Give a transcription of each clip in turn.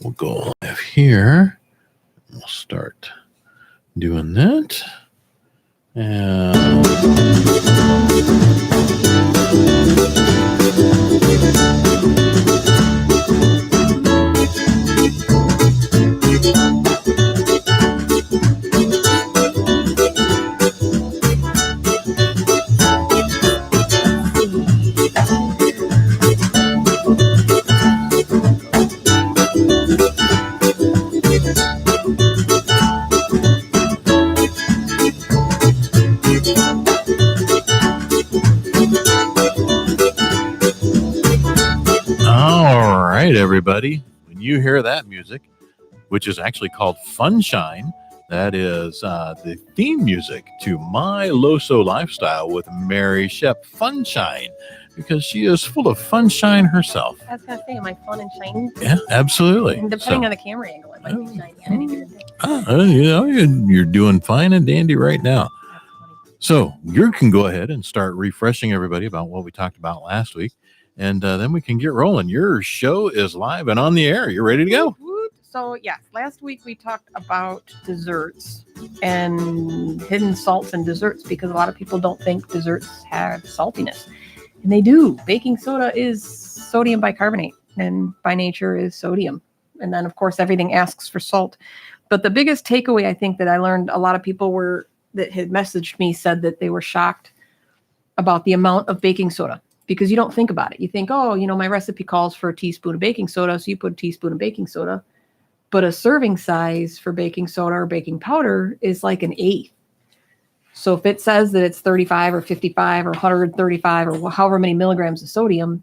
we'll go live here. We'll start doing that. And all right, everybody. When you hear that music, which is actually called Funshine, that is the theme music to My Loso Lifestyle with Mary Schepp. Funshine, because she is full of funshine herself. I was going to say, am I fun and shiny? Yeah, absolutely. And depending on the camera angle, it might be shiny on any given day. You're doing fine and dandy right now. So you can go ahead and start refreshing everybody about what we talked about last week, and then we can get rolling. Your show is live and on the air. You're ready to go. So, yes, last week we talked about desserts and hidden salts in desserts because a lot of people don't think desserts have saltiness. And they do. Baking soda is sodium bicarbonate, and by nature is sodium. And then, of course, everything asks for salt. But the biggest takeaway I think that I learned, a lot of people that had messaged me said that they were shocked about the amount of baking soda because you don't think about it. You think, oh, my recipe calls for a teaspoon of baking soda, so you put a teaspoon of baking soda. But a serving size for baking soda or baking powder is like an eighth. So if it says that it's 35 or 55 or 135 or however many milligrams of sodium,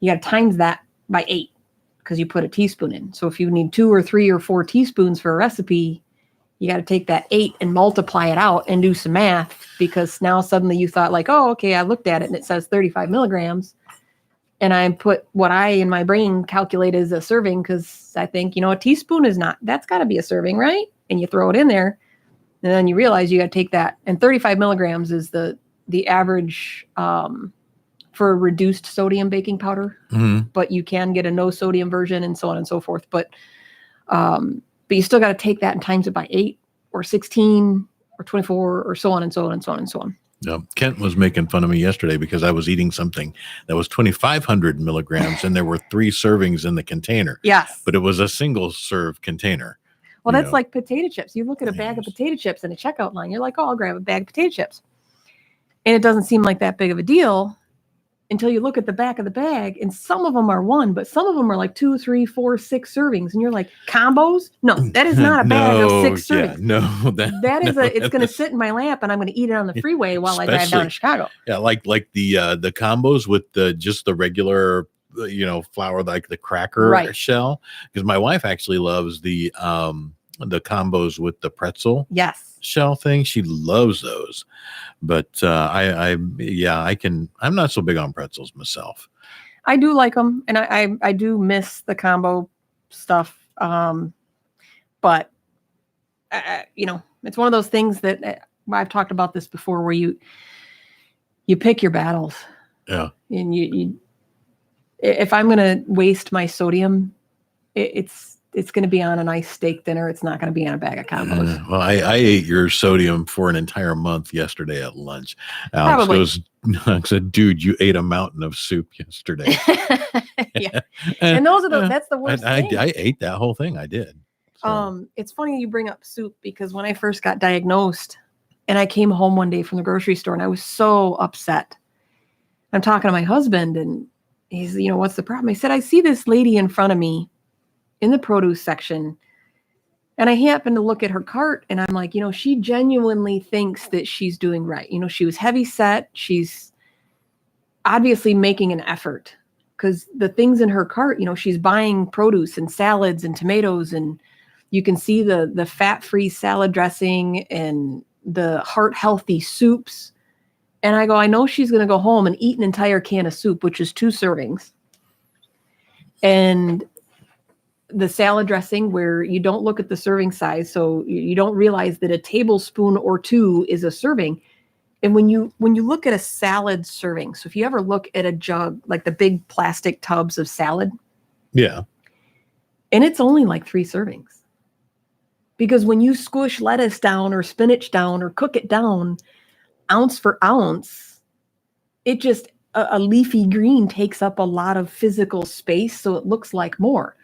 you got to times that by 8 because you put a teaspoon in. So if you need 2 or 3 or 4 teaspoons for a recipe, you got to take that 8 and multiply it out and do some math because now suddenly you thought like, oh, okay, I looked at it and it says 35 milligrams. And I put what I in my brain calculate as a serving because I think, a teaspoon is not, that's got to be a serving, right? And you throw it in there and then you realize you got to take that. And 35 milligrams is the average for a reduced sodium baking powder. Mm-hmm. But you can get a no sodium version and so on and so forth. But you still got to take that and times it by 8 or 16 or 24 or so on and so on and so on and so on. Yeah, Kent was making fun of me yesterday because I was eating something that was 2,500 milligrams and there were 3 servings in the container. Yes. But it was a single serve container. Well, that's like potato chips. You look at a bag of potato chips in a checkout line. You're like, oh, I'll grab a bag of potato chips. And it doesn't seem like that big of a deal until you look at the back of the bag. And some of them are 1, but some of them are like 2, 3, 4, 6 servings. And you're like, combos? No, that is not a bag of 6 servings. It's going to sit in my lap and I'm going to eat it on the freeway while I drive down to Chicago. Yeah, like the combos with just the regular, flour, like the cracker shell. Because my wife actually loves the combos with the pretzel shell thing. She loves those. But I'm not so big on pretzels myself. I do like them, and I do miss the combo stuff. But it's one of those things that I've talked about this before, where you pick your battles. Yeah. And you if I'm going to waste my sodium, it's going to be on a nice steak dinner. It's not going to be on a bag of combos. Well, I ate your sodium for an entire month yesterday at lunch. Alex said, dude, you ate a mountain of soup yesterday. Yeah. And that's the worst thing. I ate that whole thing. I did. So. It's funny you bring up soup because when I first got diagnosed and I came home one day from the grocery store and I was so upset. I'm talking to my husband and he's, what's the problem? I said, I see this lady in front of me in the produce section. And I happened to look at her cart and I'm like, she genuinely thinks that she's doing right. She was heavy set. She's obviously making an effort because the things in her cart, she's buying produce and salads and tomatoes, and you can see the fat-free salad dressing and the heart-healthy soups. And I go, I know she's going to go home and eat an entire can of soup, which is 2 servings. And the salad dressing, where you don't look at the serving size, so you don't realize that a tablespoon or 2 is a serving. And when you look at a salad serving, so if you ever look at a jug, like the big plastic tubs of salad, yeah, And it's only like 3 servings. Because when you squish lettuce down or spinach down or cook it down, ounce for ounce, it just, a leafy green takes up a lot of physical space, so it looks like more.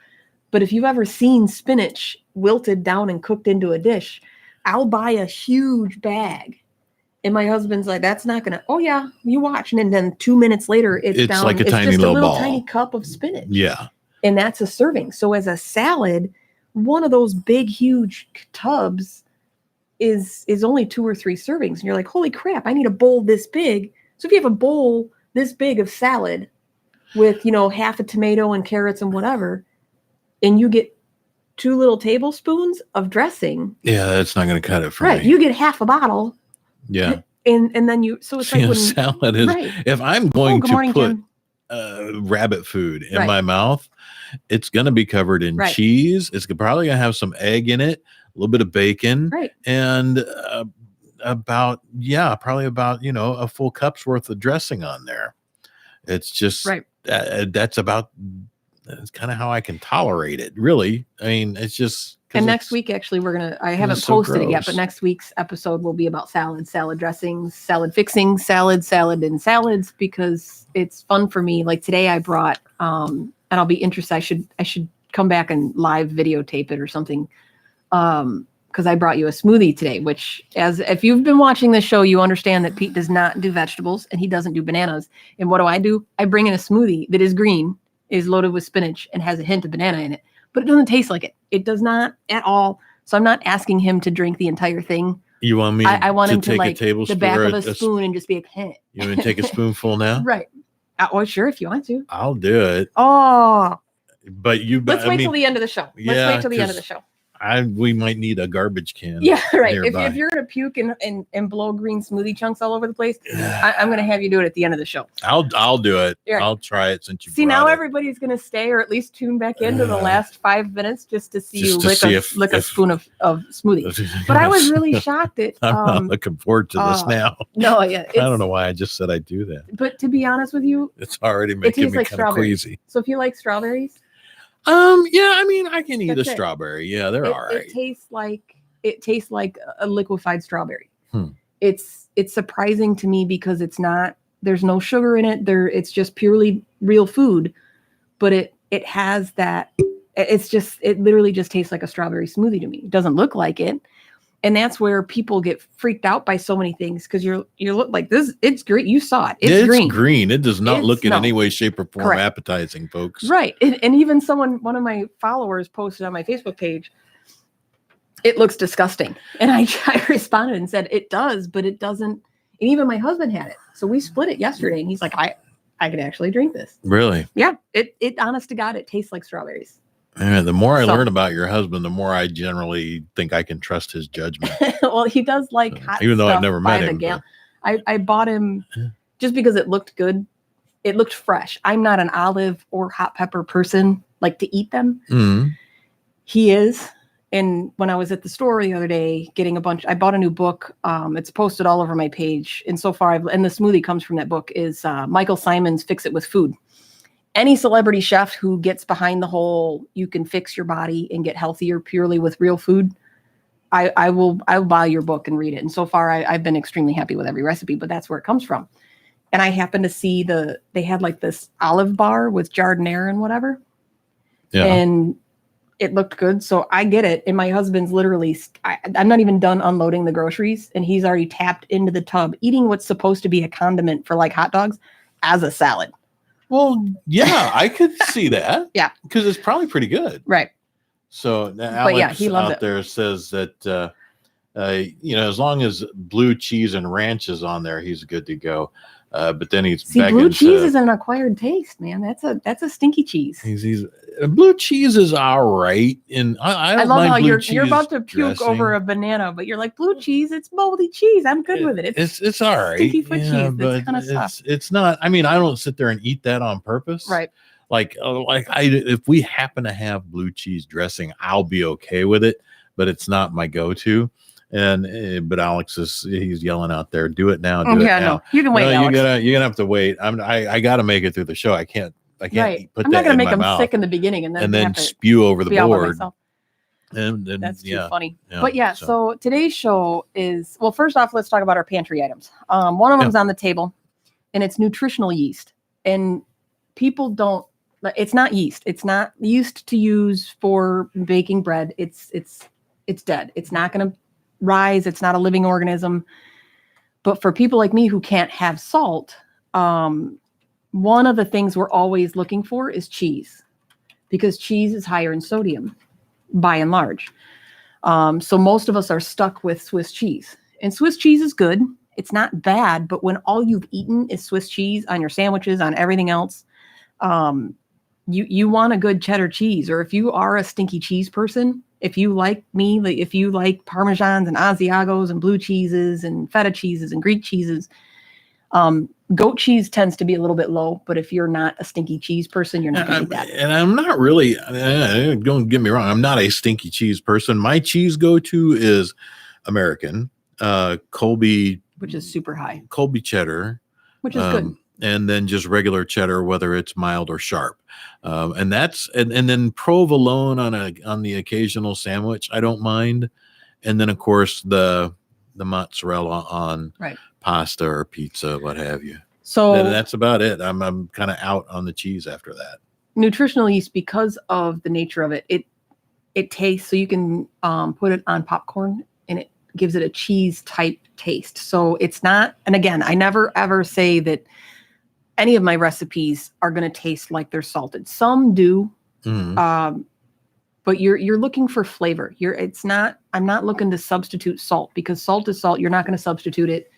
But if you've ever seen spinach wilted down and cooked into a dish, I'll buy a huge bag. And my husband's like, that's not going to, oh yeah, you watch. And then 2 minutes later, it's down. Like a tiny just little a little ball. tiny cup of spinach. Yeah. And that's a serving. So as a salad, one of those big, huge tubs is only 2 or 3 servings. And you're like, holy crap, I need a bowl this big. So if you have a bowl this big of salad with, half a tomato and carrots and whatever, and you get 2 little tablespoons of dressing. Yeah, that's not going to cut it for me. Right. You get half a bottle. Yeah. And then so it's like when salad is, right. If I'm going to put Jim. Rabbit food in my mouth, it's going to be covered in cheese. It's probably going to have some egg in it, a little bit of bacon, and probably about, a full cup's worth of dressing on there. It's just, that's kind of how I can tolerate it, really. I mean, it's just. And next week, actually, I haven't posted it yet, but next week's episode will be about salad dressings, salad fixings, salad and salads, because it's fun for me. Like today I brought, and I'll be interested. I should come back and live videotape it or something. Because I brought you a smoothie today, which if you've been watching this show, you understand that Pete does not do vegetables and he doesn't do bananas. And what do? I bring in a smoothie that is green, is loaded with spinach, and has a hint of banana in it. But it doesn't taste like it. It does not at all. So I'm not asking him to drink the entire thing. You want me I want to him to take like a tablespoon, the back of a spoon and just be like, hey. You want to take a spoonful now? Right. Oh, sure, if you want to. I'll do it. Oh. But let's wait till the end of the show. Let's wait till the end of the show. We might need a garbage can. Yeah, right. If you're gonna puke and blow green smoothie chunks all over the place, I'm gonna have you do it at the end of the show. I'll do it. Right. I'll try it since you see now. Everybody's gonna stay or at least tune back into the last 5 minutes just to see you lick a spoon of smoothie. But I was really shocked that I'm not looking forward to this now. No, yeah. I don't know why I just said I'd do that. But to be honest with you, it's already making me kind of queasy. So if you like strawberries. Yeah, I mean, I can eat a strawberry. Yeah, they're all right. It tastes like a liquefied strawberry. It's surprising to me because there's no sugar in it. It's just purely real food, but it has that. It literally just tastes like a strawberry smoothie to me. It doesn't look like it. And that's where people get freaked out by so many things because you look like this. It's great. You saw it. It's green. It does not look in any way, shape, or form appetizing, folks. Right. And even one of my followers posted on my Facebook page, it looks disgusting. And I responded and said, it does, but it doesn't. And even my husband had it. So we split it yesterday. And he's like, I could actually drink this. Really? Yeah. It honest to God, it tastes like strawberries. Man, the more I learn about your husband, the more I generally think I can trust his judgment. Well, he does like hot even though stuff I've never met him. I bought him just because it looked good. It looked fresh. I'm not an olive or hot pepper person, like to eat them. Mm-hmm. He is. And when I was at the store the other day getting I bought a new book. It's posted all over my page. And so far, and the smoothie comes from that book, is Michael Symon's Fix It With Food. Any celebrity chef who gets behind the whole, you can fix your body and get healthier purely with real food, I will buy your book and read it. And so far, I've been extremely happy with every recipe, but that's where it comes from. And I happened to see they had like this olive bar with giardiniera and whatever. Yeah. And it looked good. So I get it. And my husband's literally, I'm not even done unloading the groceries. And he's already tapped into the tub, eating what's supposed to be a condiment for like hot dogs as a salad. Well, yeah, I could see that. Yeah. Because it's probably pretty good. Right. So Alex he loves out there says that, as long as blue cheese and ranch is on there, he's good to go. But then he's blue cheese is an acquired taste, man. That's a stinky cheese. He's blue cheese is all right, and I don't love mind how blue you're about to puke dressing over a banana, but you're like, blue cheese, it's moldy cheese. I'm good with it. It's all right. Stinky foot cheese. That's kind of stuff. It's not. I mean, I don't sit there and eat that on purpose. Right. If we happen to have blue cheese dressing, I'll be okay with it, but it's not my go-to. But Alex he's yelling out there, do it now. Do it now. No, you can wait. You're gonna have to wait. I got to make it through the show. I can't I can't put I'm that not going in to make my them mouth sick in the beginning and then have to spew over the be all by board. myself. And That's too funny. Yeah, But so today's show is, well, first off, let's talk about our pantry items. One of them is on the table, and it's nutritional yeast. And people don't, it's not yeast. It's not yeast to use for baking bread. It's dead. It's not going to rise. It's not a living organism. But for people like me who can't have salt, one of the things we're always looking for is cheese, because cheese is higher in sodium by and large. So most of us are stuck with Swiss cheese, and Swiss cheese is good. It's not bad, but when all you've eaten is Swiss cheese on your sandwiches, on everything else, you want a good cheddar cheese. Or if you are a stinky cheese person, if you like me, if you like Parmesans and Asiagos and blue cheeses and feta cheeses and Greek cheeses, goat cheese tends to be a little bit low, but if you're not a stinky cheese person, you're not going to eat that. And I'm not really, don't get me wrong, I'm not a stinky cheese person. My cheese go-to is American, Colby, which is super high. Colby cheddar, which is good. And then just regular cheddar, whether it's mild or sharp. And that's, and then provolone on the occasional sandwich, I don't mind. And then of course the mozzarella on pasta or pizza, what have you. So that's about it. I'm kind of out on the cheese after that. Nutritional yeast, because of the nature of it, it tastes, so you can put it on popcorn and it gives it a cheese type taste. So it's not, and again, I never ever say that any of my recipes are going to taste like they're salted. Some do, but you're looking for flavor. I'm not looking to substitute salt, because salt is salt. You're not going to substitute it.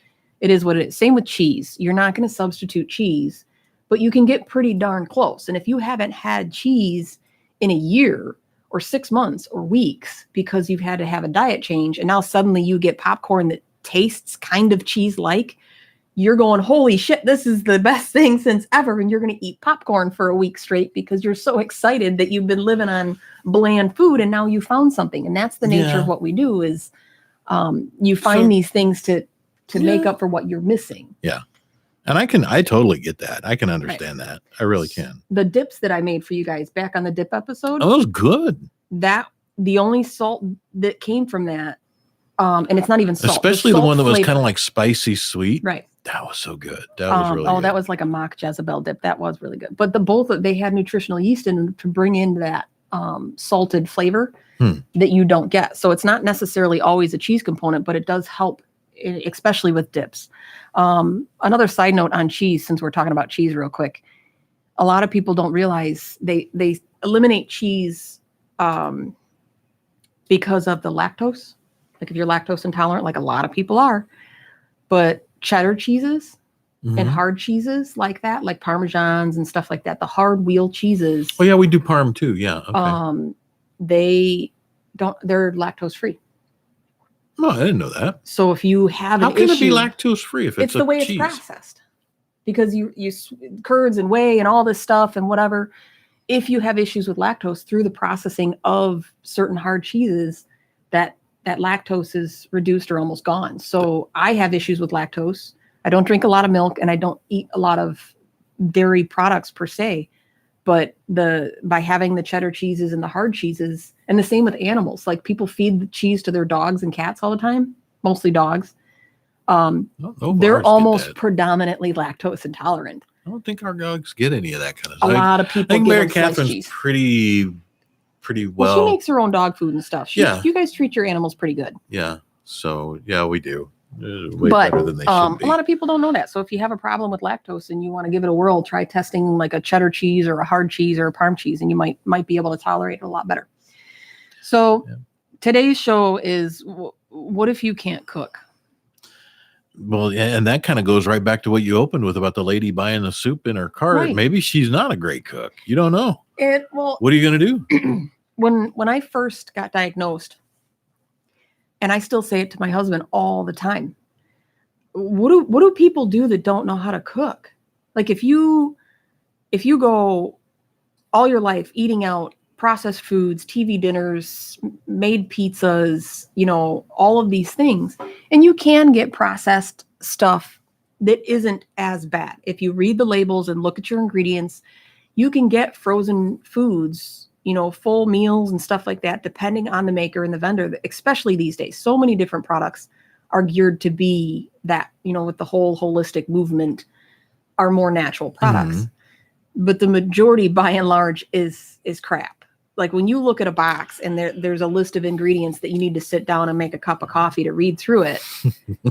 It is what it is. Same with cheese. You're not going to substitute cheese, but you can get pretty darn close. And if you haven't had cheese in a year or 6 months or weeks because you've had to have a diet change, and now suddenly you get popcorn that tastes kind of cheese-like, you're going, holy shit, this is the best thing since ever. And you're going to eat popcorn for a week straight because you're so excited that you've been living on bland food and now you found something. And that's the nature of what we do is you find these things to make up for what you're missing. Yeah. And I totally get that. I can understand that. I really can. The dips that I made for you guys back on the dip episode. Oh, that was good. The only salt that came from that, and it's not even salt. Especially the one that was kind of like spicy sweet. Right. That was so good. That was really good. That was like a mock Jezebel dip. That was really good. But they had nutritional yeast in them to bring in that salted flavor that you don't get. So it's not necessarily always a cheese component, but it does help, especially with dips. Another side note on cheese, since we're talking about cheese real quick, a lot of people don't realize they eliminate cheese because of the lactose. Like if you're lactose intolerant, like a lot of people are, but cheddar cheeses and hard cheeses like that, like Parmesans and stuff like that, the hard wheel cheeses. Oh yeah, we do Parm too. Yeah. Okay. They're lactose free. No, I didn't know that. So if you have an issue, how can it be lactose free if it's the way cheese? It's processed? Because you curds and whey and all this stuff and whatever. If you have issues with lactose through the processing of certain hard cheeses, that lactose is reduced or almost gone. So I have issues with lactose. I don't drink a lot of milk and I don't eat a lot of dairy products per se. But by having the cheddar cheeses and the hard cheeses, and the same with animals, like people feed the cheese to their dogs and cats all the time, mostly dogs. They're almost predominantly lactose intolerant. I don't think our dogs get any of that kind of stuff. A lot of people. I think Mary Catherine's pretty well. She makes her own dog food and stuff. You guys treat your animals pretty good. Yeah. So yeah, we do. Way better than they should be. A lot of people don't know that. So if you have a problem with lactose and you want to give it a whirl, try testing like a cheddar cheese or a hard cheese or a Parm cheese, and you might be able to tolerate it a lot better. So today's show is what if you can't cook? Well, yeah, and that kind of goes right back to what you opened with about the lady buying the soup in her cart. Right. Maybe she's not a great cook. You don't know. What are you going to do? When I first got diagnosed, and I still say it to my husband all the time, what do people do that don't know how to cook? Like if you go all your life eating out, processed foods, TV dinners, made pizzas, all of these things, and you can get processed stuff that isn't as bad. If you read the labels and look at your ingredients, you can get frozen foods, full meals and stuff like that, depending on the maker and the vendor, especially these days. So many different products are geared to be that, with the whole holistic movement, are more natural products. But the majority, by and large, is crap. Like when you look at a box and there's a list of ingredients that you need to sit down and make a cup of coffee to read through it,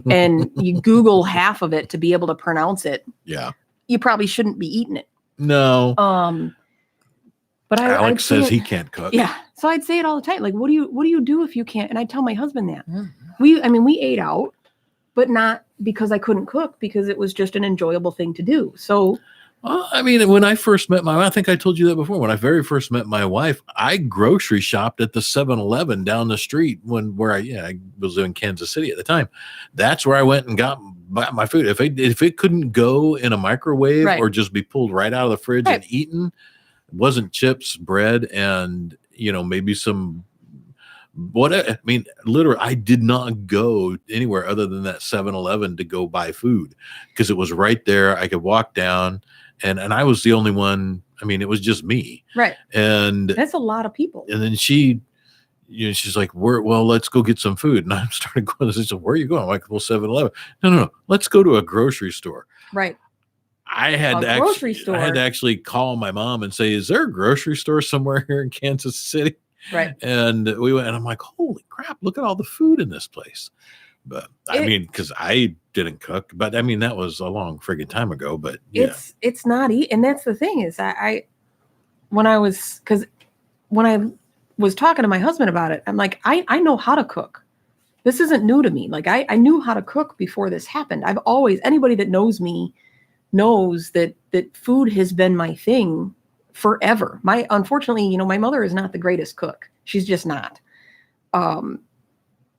and you Google half of it to be able to pronounce it. Yeah. You probably shouldn't be eating it. No. But Alex says he can't cook. Yeah. So I'd say it all the time. Like, what do you do if you can't? And I tell my husband that. We ate out, but not because I couldn't cook, because it was just an enjoyable thing to do. So when I first met my wife, I think I told you that before. When I very first met my wife, I grocery shopped at the 7-Eleven down the street where I was in Kansas City at the time. That's where I went and got my food. If it couldn't go in a microwave or just be pulled right out of the fridge and eaten, it wasn't chips, bread, and maybe some literally, I did not go anywhere other than that 7-Eleven to go buy food, because it was right there. I could walk down. And I was the only one. It was just me. Right. And that's a lot of people. And then she's like, let's go get some food. And I started going, she said, where are you going? I'm like, 7-Eleven. No. Let's go to a grocery store. Right. I had to actually call my mom and say, is there a grocery store somewhere here in Kansas City? Right. And we went, and I'm like, holy crap, look at all the food in this place. But because I didn't cook, but that was a long friggin' time ago. But yeah, it's not easy. And that's the thing is when I was talking to my husband about it, I'm like, I know how to cook. This isn't new to me. Like I knew how to cook before this happened. Anybody that knows me knows that food has been my thing forever. Unfortunately, my mother is not the greatest cook. She's just not.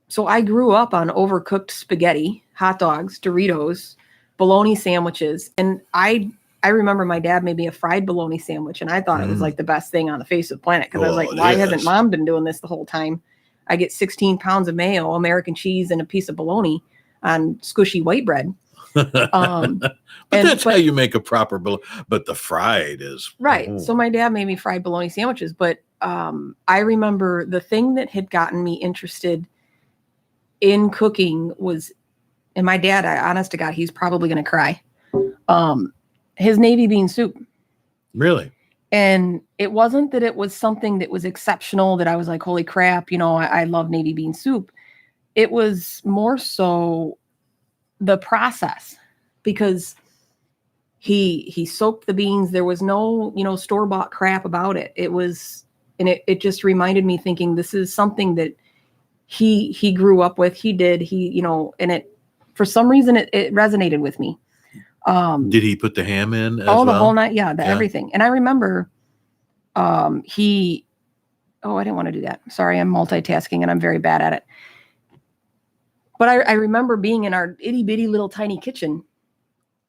So I grew up on overcooked spaghetti, hot dogs, Doritos, bologna sandwiches. And I remember my dad made me a fried bologna sandwich, and I thought it was like the best thing on the face of the planet, because I was like, why hasn't mom been doing this the whole time? I get 16 pounds of mayo, American cheese, and a piece of bologna on squishy white bread. But that's how you make a proper bologna. But the fried is right. So my dad made me fried bologna sandwiches. But I remember the thing that had gotten me interested in cooking was, and my dad, honest to God, he's probably going to cry. His navy bean soup. Really? And it wasn't that it was something that was exceptional that I was like, holy crap, I love navy bean soup. It was more so the process, because he soaked the beans. There was no, store-bought crap about it. It was, and it just reminded me, thinking this is something that he grew up with. He did, and it, for some reason, it resonated with me. Did he put the ham in as the whole night? Yeah, Yeah. Everything. And I remember I didn't want to do that. Sorry, I'm multitasking and I'm very bad at it. But I remember being in our itty bitty little tiny kitchen,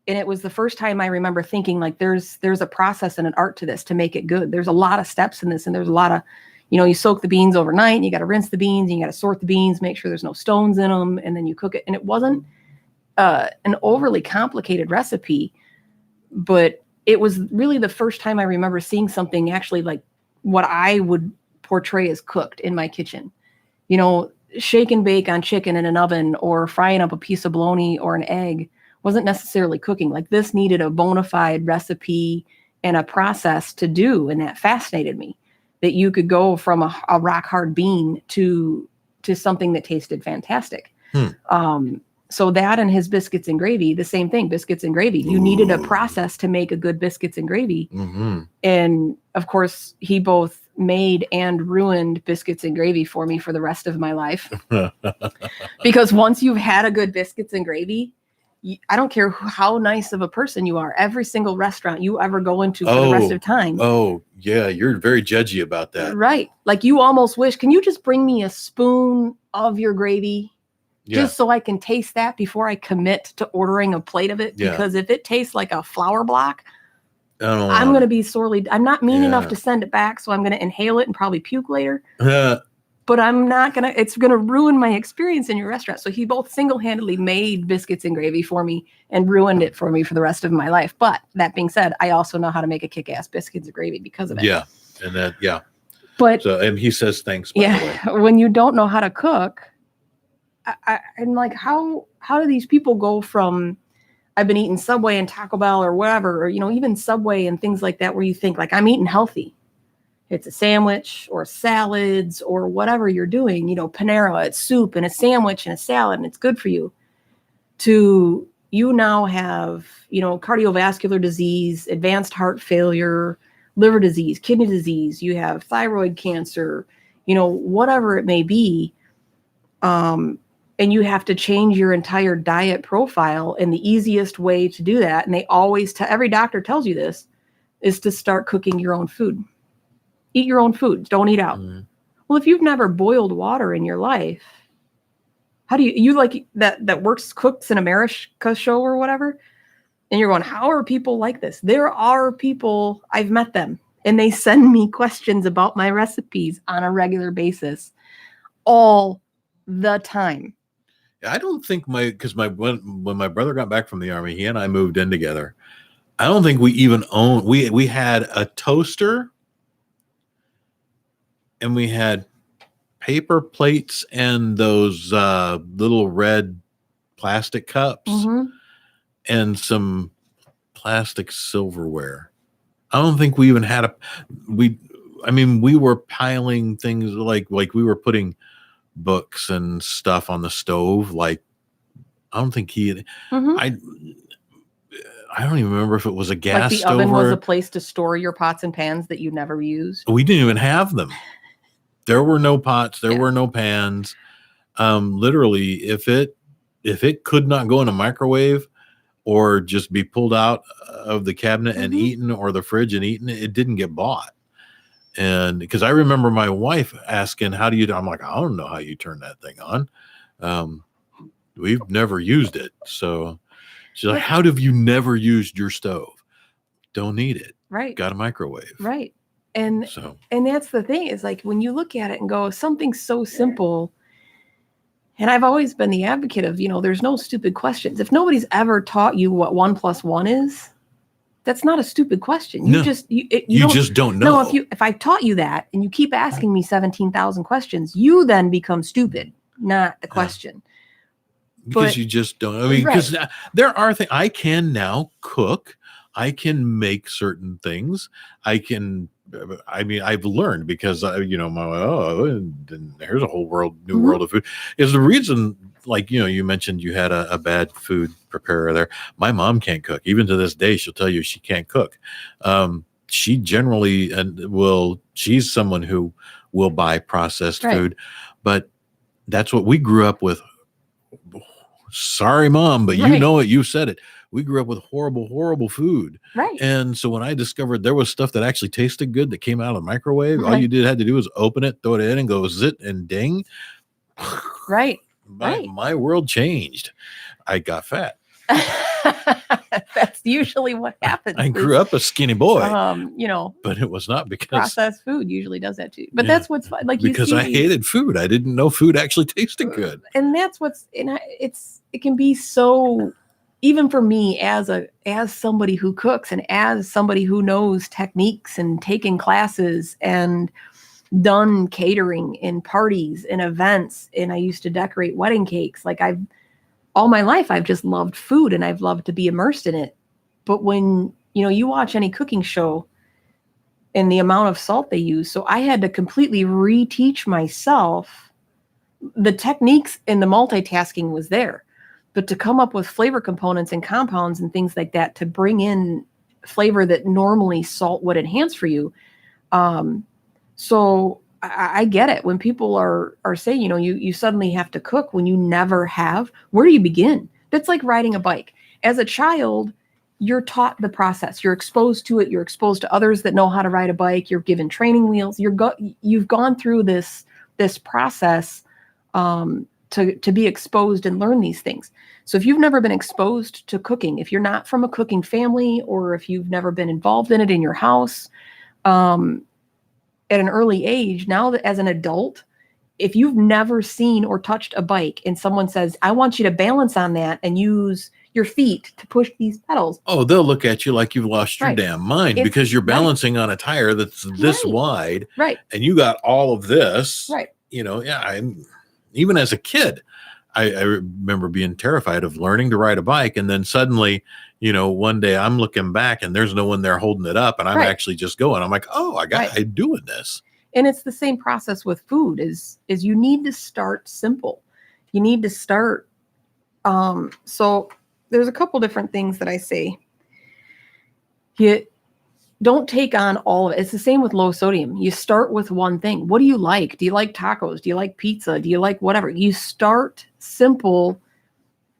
and it was the first time I remember thinking, like, there's a process and an art to this to make it good. There's a lot of steps in this, and there's a lot of, you soak the beans overnight, and you got to rinse the beans, and you got to sort the beans, make sure there's no stones in them, and then you cook it. And it wasn't an overly complicated recipe, but it was really the first time I remember seeing something actually like what I would portray as cooked in my kitchen. Shake and bake on chicken in an oven, or frying up a piece of bologna or an egg wasn't necessarily cooking. Like, this needed a bona fide recipe and a process to do. And that fascinated me, that you could go from a rock hard bean to something that tasted fantastic. So that, and his biscuits and gravy, the same thing, biscuits and gravy. You needed a process to make a good biscuits and gravy. Mm-hmm. And of course, he both made and ruined biscuits and gravy for me for the rest of my life. Because once you've had a good biscuits and gravy, I don't care how nice of a person you are, every single restaurant you ever go into for the rest of time. Oh, yeah. You're very judgy about that. Right. Like, you almost wish, can you just bring me a spoon of your gravy? Yeah. Just so I can taste that before I commit to ordering a plate of it. Yeah. Because if it tastes like a flour block, I'm going to be I'm not mean enough to send it back. So I'm going to inhale it and probably puke later. but it's going to ruin my experience in your restaurant. So he both single-handedly made biscuits and gravy for me and ruined it for me for the rest of my life. But that being said, I also know how to make a kick-ass biscuits and gravy because of it. Yeah. And that, yeah. But so, and he says, thanks, by the way. When you don't know how to cook, I'm like, how do these people go from, I've been eating Subway and Taco Bell or whatever, or, even Subway and things like that, where you think like, I'm eating healthy. It's a sandwich or salads or whatever you're doing, Panera, it's soup and a sandwich and a salad and it's good for you. To you now have, cardiovascular disease, advanced heart failure, liver disease, kidney disease, you have thyroid cancer, whatever it may be. And you have to change your entire diet profile. And the easiest way to do that, and they always every doctor tells you this, is to start cooking your own food. Eat your own food. Don't eat out. Mm-hmm. Well, if you've never boiled water in your life, how do you like that cooks in America show or whatever? And you're going, how are people like this? There are people, I've met them, and they send me questions about my recipes on a regular basis all the time. I don't think because when my brother got back from the Army, he and I moved in together. I don't think we even owned, we had a toaster. And we had paper plates and those little red plastic cups and some plastic silverware. I don't think we even had we were piling things like we were putting books and stuff on the stove. Like, I don't think I don't even remember if it was a gas stove. Like the oven was a place to store your pots and pans that you never used. We didn't even have them. There were no pots. There were no pans. Literally, if it could not go in a microwave or just be pulled out of the cabinet and eaten, or the fridge and eaten, it didn't get bought. And because I remember my wife asking, how do you do? I'm like, I don't know how you turn that thing on. We've never used it. So she's like, how have you never used your stove? Don't need it. Right. Got a microwave. Right. And that's the thing, is like, when you look at it and go, something so simple. And I've always been the advocate of, there's no stupid questions. If nobody's ever taught you what 1 + 1 is, that's not a stupid question. You just don't know. No, if I taught you that and you keep asking me 17,000 questions, you then become stupid, not the question. Because you just don't. Because there are things I can now cook. I can make certain things. I've learned because there's a whole new world of food. Is the reason, like, you mentioned you had a bad food preparer there. My mom can't cook. Even to this day, she'll tell you she can't cook. She generally she's someone who will buy processed food, but that's what we grew up with. Sorry, Mom, but you know it. You said it. We grew up with horrible, horrible food. Right. And so when I discovered there was stuff that actually tasted good that came out of the microwave, all you had to do was open it, throw it in, and go zit and ding. Right. My world changed. I got fat. That's usually what happens. I grew up a skinny boy. But it was not because processed food usually does that too. But that's what's fun. Like, because I hated food. I didn't know food actually tasted good. And that's it can be so, even for me as somebody who cooks and as somebody who knows techniques and taken classes and done catering in parties and events, and I used to decorate wedding cakes. Like, all my life, I've just loved food and I've loved to be immersed in it. But when, you watch any cooking show and the amount of salt they use, so I had to completely reteach myself. The techniques and the multitasking was there, but to come up with flavor components and compounds and things like that to bring in flavor that normally salt would enhance for you. So I get it. When people are saying, you suddenly have to cook when you never have, where do you begin? That's like riding a bike. As a child, you're taught the process. You're exposed to it. You're exposed to others that know how to ride a bike. You're given training wheels. You've gone through this process to be exposed and learn these things. So if you've never been exposed to cooking, if you're not from a cooking family, or if you've never been involved in it in your house, at an early age, now that as an adult, if you've never seen or touched a bike and someone says, I want you to balance on that and use your feet to push these pedals. Oh, they'll look at you like you've lost your damn mind because you're balancing on a tire that's this wide. Right. And you got all of this. Right. You know, even as a kid, I remember being terrified of learning to ride a bike. And then suddenly, you know, one day I'm looking back and there's no one there holding it up and I'm actually just going. I'm like, oh, I'm doing this. And it's the same process with food is you need to start simple. You need to start. So there's a couple different things that I say. You don't take on all of it. It's the same with low sodium. You start with one thing. What do you like? Do you like tacos? Do you like pizza? Do you like whatever? You start simple,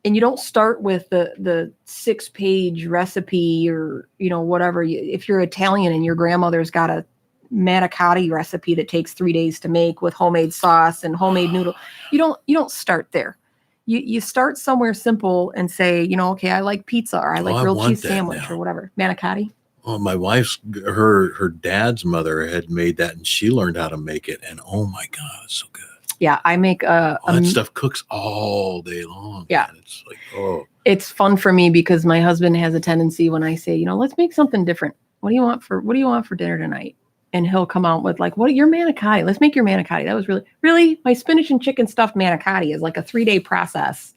and you don't start with the 6-page recipe or, you know, whatever. If you're Italian and your grandmother's got a manicotti recipe that takes 3 days to make with homemade sauce and homemade noodle, you don't start there. You start somewhere simple and say, you know, okay, I like pizza or I like grilled cheese sandwich or whatever. Manicotti. Oh, my wife's, her dad's mother had made that and she learned how to make it. And oh my God, it's so good. Yeah, I make that stuff cooks all day long. Yeah. Man. It's like, oh. It's fun for me because my husband has a tendency when I say, you know, let's make something different. What do you want for dinner tonight? And he'll come out with like, what, your manicotti? Let's make your manicotti. That was really my spinach and chicken stuffed manicotti is like a 3-day process.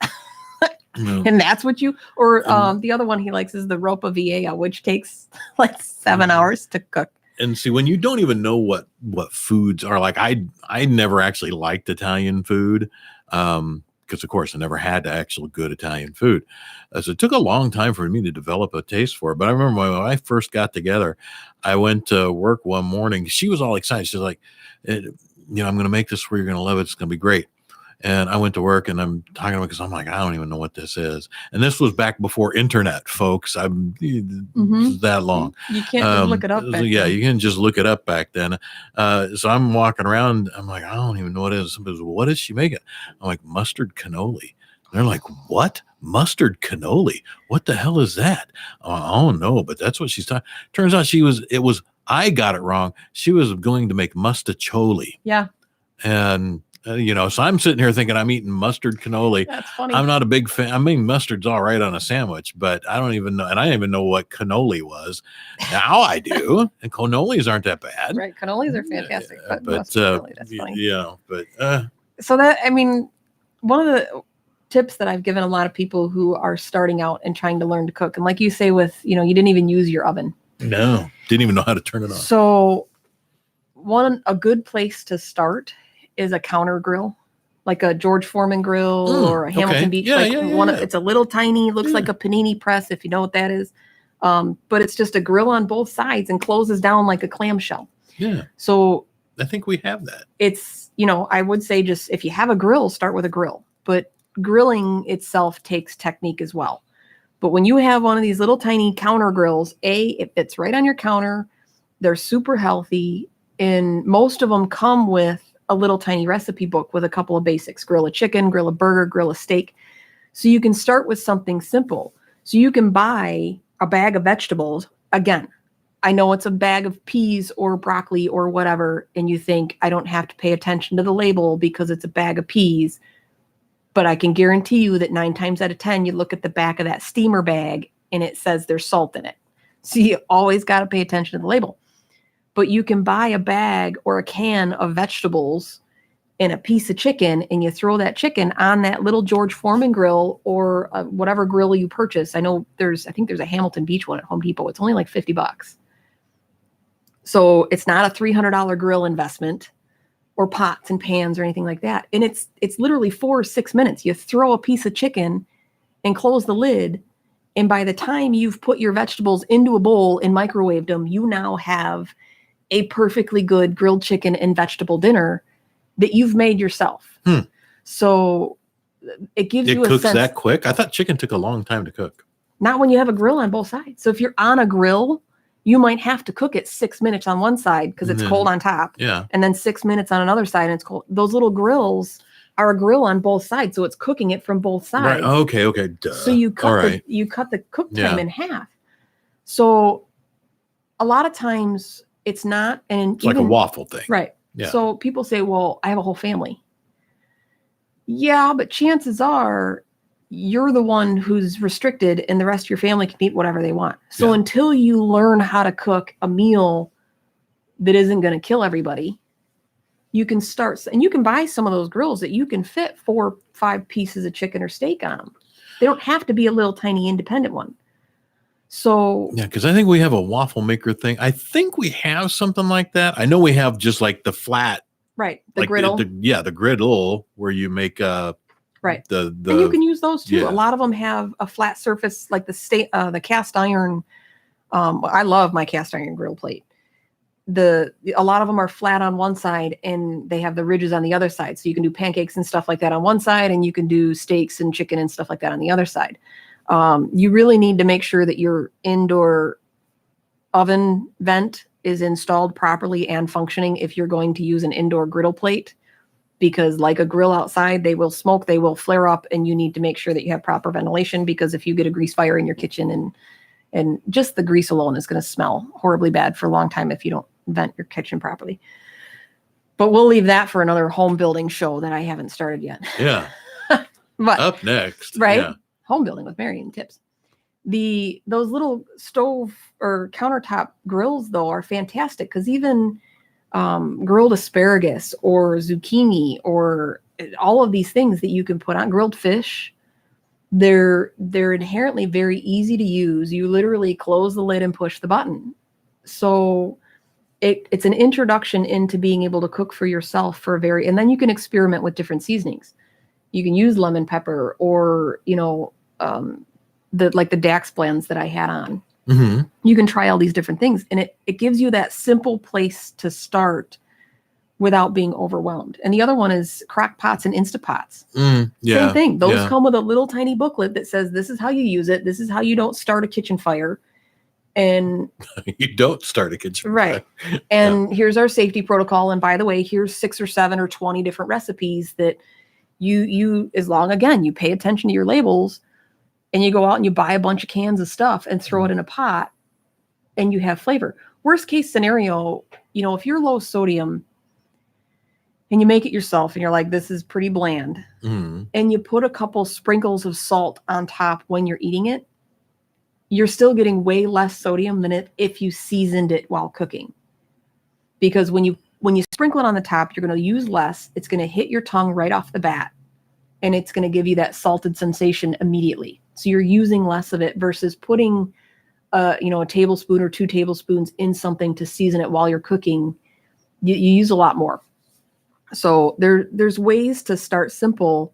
No. And that's what the other one he likes is the ropa vieja, which takes like 7 hours to cook. And see, when you don't even know what foods are like, I never actually liked Italian food. Because of course I never had actual good Italian food. So it took a long time for me to develop a taste for it. But I remember when I first got together, I went to work one morning. She was all excited. She's like, you know, I'm going to make this for you. You're going to love it. It's going to be great. And I went to work and I'm talking about because I'm like, I don't even know what this is. And this was back before internet, folks. This is that long. You can't just look it up. Yeah, you can just look it up back then. So I'm walking around. I'm like, I don't even know what it is. Somebody goes, what is she making? I'm like, mustard cannoli. They're like, what? Mustard cannoli? What the hell is that? Oh no, but that's what she's talking. Turns out I got it wrong. She was going to make mustacholi. Yeah. And you know, so I'm sitting here thinking I'm eating mustard cannoli. That's funny. I'm not a big fan. I mean, mustard's all right on a sandwich, but I don't even know. And I didn't even know what cannoli was. Now I do. And cannolis aren't that bad. Right. Cannolis are fantastic. But that's funny. Yeah. But so that, I mean, one of the tips that I've given a lot of people who are starting out and trying to learn to cook, and like you say with, you know, you didn't even use your oven. No, didn't even know how to turn it on. So a good place to start is a counter grill, like a George Foreman grill or a Hamilton Beach. It's a little tiny, looks like a panini press, if you know what that is. But it's just a grill on both sides and closes down like a clamshell. Yeah. So I think we have that. It's, you know, I would say just if you have a grill, start with a grill. But grilling itself takes technique as well. But when you have one of these little tiny counter grills, it fits right on your counter. They're super healthy. And most of them come with a little tiny recipe book with a couple of basics: grill a chicken, grill a burger, grill a steak. So you can start with something simple. So you can buy a bag of vegetables. Again, I know it's a bag of peas or broccoli or whatever, and you think I don't have to pay attention to the label because it's a bag of peas. But I can guarantee you that 9 times out of 10, you look at the back of that steamer bag and it says there's salt in it. So you always got to pay attention to the label. But you can buy a bag or a can of vegetables and a piece of chicken, and you throw that chicken on that little George Foreman grill or whatever grill you purchase. I think there's a Hamilton Beach one at Home Depot. It's only like $50. So it's not a $300 grill investment or pots and pans or anything like that. And it's literally 4 or 6 minutes. You throw a piece of chicken and close the lid. And by the time you've put your vegetables into a bowl and microwaved them, you now have a perfectly good grilled chicken and vegetable dinner that you've made yourself. So it gives you a sense. It cooks that quick? I thought chicken took a long time to cook. Not when you have a grill on both sides. So if you're on a grill, you might have to cook it 6 minutes on one side because it's cold on top. Yeah. And then 6 minutes on another side and it's cold. Those little grills are a grill on both sides. So it's cooking it from both sides. Right. Okay. Duh. So you cut the cook time in half. So a lot of times it's not, and it's like a waffle thing. Right. Yeah. So people say, well, I have a whole family. Yeah, but chances are you're the one who's restricted and the rest of your family can eat whatever they want. So until you learn how to cook a meal that isn't going to kill everybody, you can start, and you can buy some of those grills that you can fit 4 or 5 pieces of chicken or steak on them. They don't have to be a little tiny independent one. So yeah, because I think we have a waffle maker thing. I think we have something like that. I know we have just like the flat, right, the like griddle. The griddle where you make right. The and you can use those too. Yeah. A lot of them have a flat surface, like the cast iron. I love my cast iron grill plate. A lot of them are flat on one side and they have the ridges on the other side. So you can do pancakes and stuff like that on one side, and you can do steaks and chicken and stuff like that on the other side. You really need to make sure that your indoor oven vent is installed properly and functioning if you're going to use an indoor griddle plate, because like a grill outside, they will smoke, they will flare up, and you need to make sure that you have proper ventilation, because if you get a grease fire in your kitchen and just the grease alone is going to smell horribly bad for a long time if you don't vent your kitchen properly. But we'll leave that for another home building show that I haven't started yet. Yeah. But up next. Right? Yeah. Home building with Mary and tips. Those little stove or countertop grills, though, are fantastic, because even grilled asparagus or zucchini or all of these things that you can put on, grilled fish, they're inherently very easy to use. You literally close the lid and push the button. So it's an introduction into being able to cook for yourself and then you can experiment with different seasonings. You can use lemon pepper or, the Dax blends that I had on. Mm-hmm. You can try all these different things, and it gives you that simple place to start without being overwhelmed. And the other one is crock pots and Instapots. Same thing. Those come with a little tiny booklet that says, this is how you use it. This is how you don't start a kitchen fire. And you don't start a kitchen fire. And here's our safety protocol. And by the way, here's 6 or 7 or 20 different recipes that you as long, again, you pay attention to your labels, and you go out and you buy a bunch of cans of stuff and throw it in a pot, and you have flavor. Worst case scenario, if you're low sodium and you make it yourself and you're like, this is pretty bland, and you put a couple sprinkles of salt on top when you're eating it, you're still getting way less sodium than if you seasoned it while cooking. Because when you sprinkle it on the top, you're going to use less. It's going to hit your tongue right off the bat, and it's going to give you that salted sensation immediately. So you're using less of it versus putting, a tablespoon or 2 tablespoons in something to season it while you're cooking. You use a lot more. So there's ways to start simple,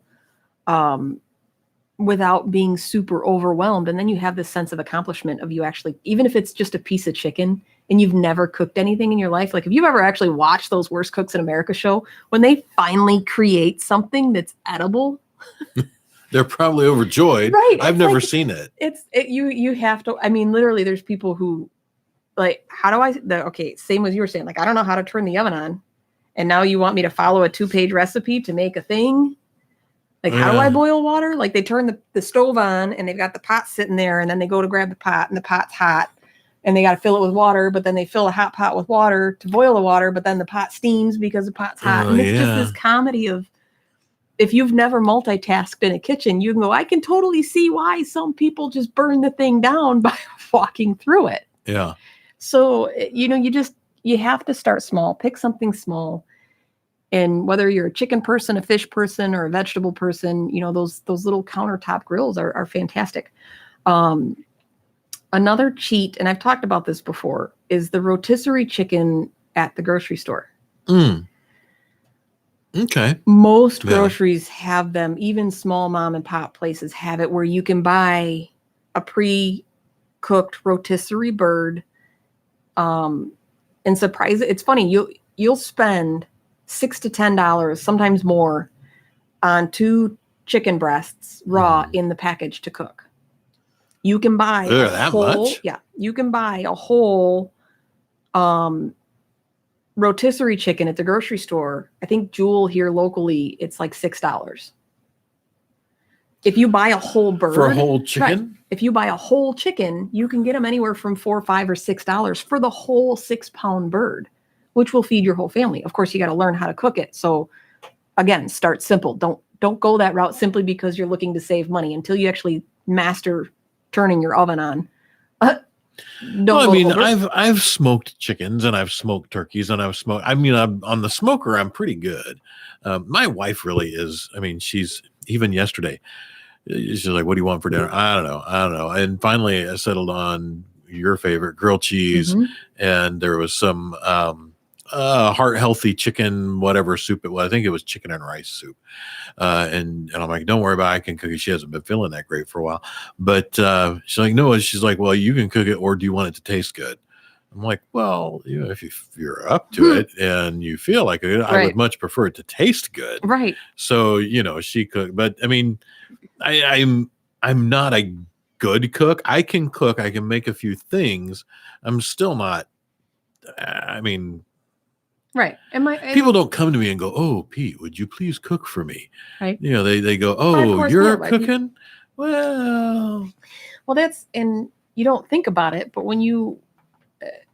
without being super overwhelmed. And then you have this sense of accomplishment of you actually, even if it's just a piece of chicken and you've never cooked anything in your life. Like if you've ever actually watched those Worst Cooks in America show, when they finally create something that's edible, they're probably overjoyed. Right. I've never seen it. You have to, literally there's people who like, same as you were saying, like, I don't know how to turn the oven on. And now you want me to follow a 2-page recipe to make a thing? Like, how do I boil water? Like they turn the stove on and they've got the pot sitting there, and then they go to grab the pot and the pot's hot and they got to fill it with water, but then they fill a hot pot with water to boil the water, but then the pot steams because the pot's hot. And it's just this comedy of, if you've never multitasked in a kitchen, you can go, I can totally see why some people just burn the thing down by walking through it. Yeah. So, you have to start small, pick something small. And whether you're a chicken person, a fish person, or a vegetable person, those little countertop grills are fantastic. Another cheat, and I've talked about this before, is the rotisserie chicken at the grocery store. Okay. Most groceries have them. Even small mom and pop places have it, where you can buy a pre-cooked rotisserie bird. And it's funny, you'll spend $6 to $10, sometimes more, on 2 chicken breasts raw in the package to cook. You can buy much? Yeah, you can buy a whole rotisserie chicken at the grocery store. I think Jewel here locally, it's like $6. If you buy a whole bird for a whole chicken, right, if you buy a whole chicken, you can get them anywhere from $4, $5, or $6 for the whole 6-pound bird, which will feed your whole family. Of course, you got to learn how to cook it. So again, start simple. Don't go that route simply because you're looking to save money until you actually master turning your oven on. I've smoked chickens and I've smoked turkeys and I've smoked. I'm on the smoker. I'm pretty good. My wife really is. She's even yesterday. She's like, "What do you want for dinner?" I don't know. And finally, I settled on your favorite grilled cheese, and there was some heart healthy chicken, whatever soup it was. I think it was chicken and rice soup. And I'm like, don't worry about it. I can cook it. She hasn't been feeling that great for a while. But she's like, no. She's like, well, you can cook it, or do you want it to taste good? I'm like, well, if you're up to it and you feel like it, I would much prefer it to taste good. Right. So, she cooked. But I'm not a good cook. I can cook. I can make a few things. I'm still not. Right. People don't come to me and go, "Oh, Pete, would you please cook for me?" Right. They go, "Oh, you're cooking?" Well, and you don't think about it, but when you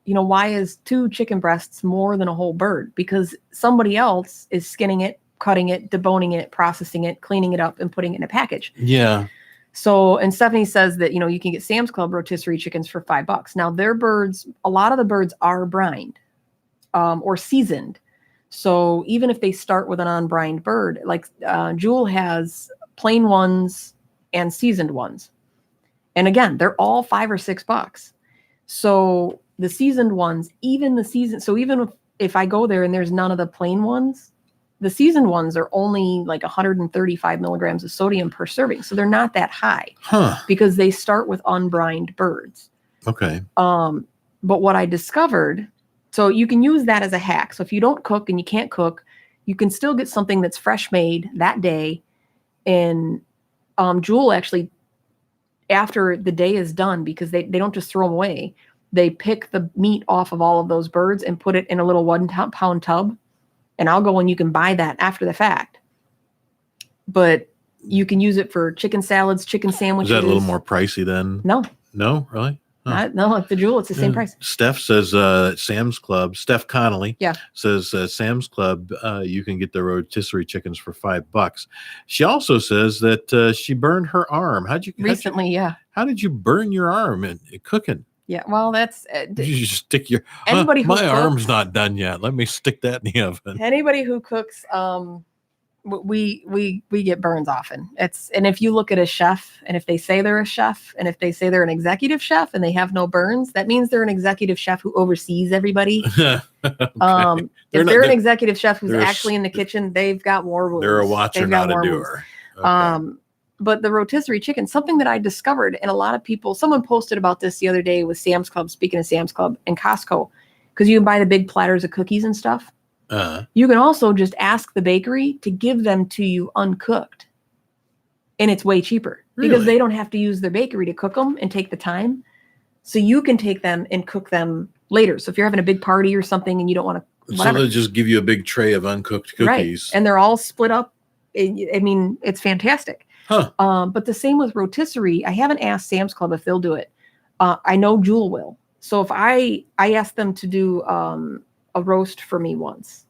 why is 2 chicken breasts more than a whole bird? Because somebody else is skinning it, cutting it, deboning it, processing it, cleaning it up, and putting it in a package. Yeah. So, and Stephanie says that, you can get Sam's Club rotisserie chickens for $5. Now, their birds, a lot of the birds are brined. Or seasoned. So even if they start with an unbrined bird, like Jewel has plain ones and seasoned ones. And again, they're all $5 or $6. So the seasoned ones, even if I go there and there's none of the plain ones, the seasoned ones are only like 135 milligrams of sodium per serving. So they're not that high because they start with unbrined birds. Okay. But what I discovered, so you can use that as a hack. So if you don't cook and you can't cook, you can still get something that's fresh made that day. And Jewel actually, after the day is done, because they don't just throw them away, they pick the meat off of all of those birds and put it in a little 1 pound tub. And I'll go and you can buy that after the fact. But you can use it for chicken salads, chicken sandwiches. Is that a little more pricey then? No. No, really? Huh. No, at the Jewel, it's the same price. Steph says Sam's Club, Steph Connolly says Sam's Club, you can get the rotisserie chickens for $5. She also says that she burned her arm. How did you burn your arm in cooking? Yeah, well, that's you just stick your my arm's not done yet. Let me stick that in the oven. Anybody who cooks, we get burns often. And if you look at a chef, and if they say they're a chef, and if they say they're an executive chef and they have no burns, that means they're an executive chef who oversees everybody. Okay. If they're an executive chef who's actually in the kitchen, they've got more wounds. They're a watcher, not a doer. Okay. But the rotisserie chicken, something that I discovered, and a lot of people, someone posted about this the other day with Sam's Club, speaking of Sam's Club and Costco, because you can buy the big platters of cookies and stuff. You can also just ask the bakery to give them to you uncooked. And it's way cheaper because they don't have to use their bakery to cook them and take the time. So you can take them and cook them later. So if you're having a big party or something and you don't want to, so they'll just give you a big tray of uncooked cookies. Right. And they're all split up. It's fantastic. But the same with rotisserie. I haven't asked Sam's Club if they'll do it. I know Jewel will. So if I asked them to do a roast for me once,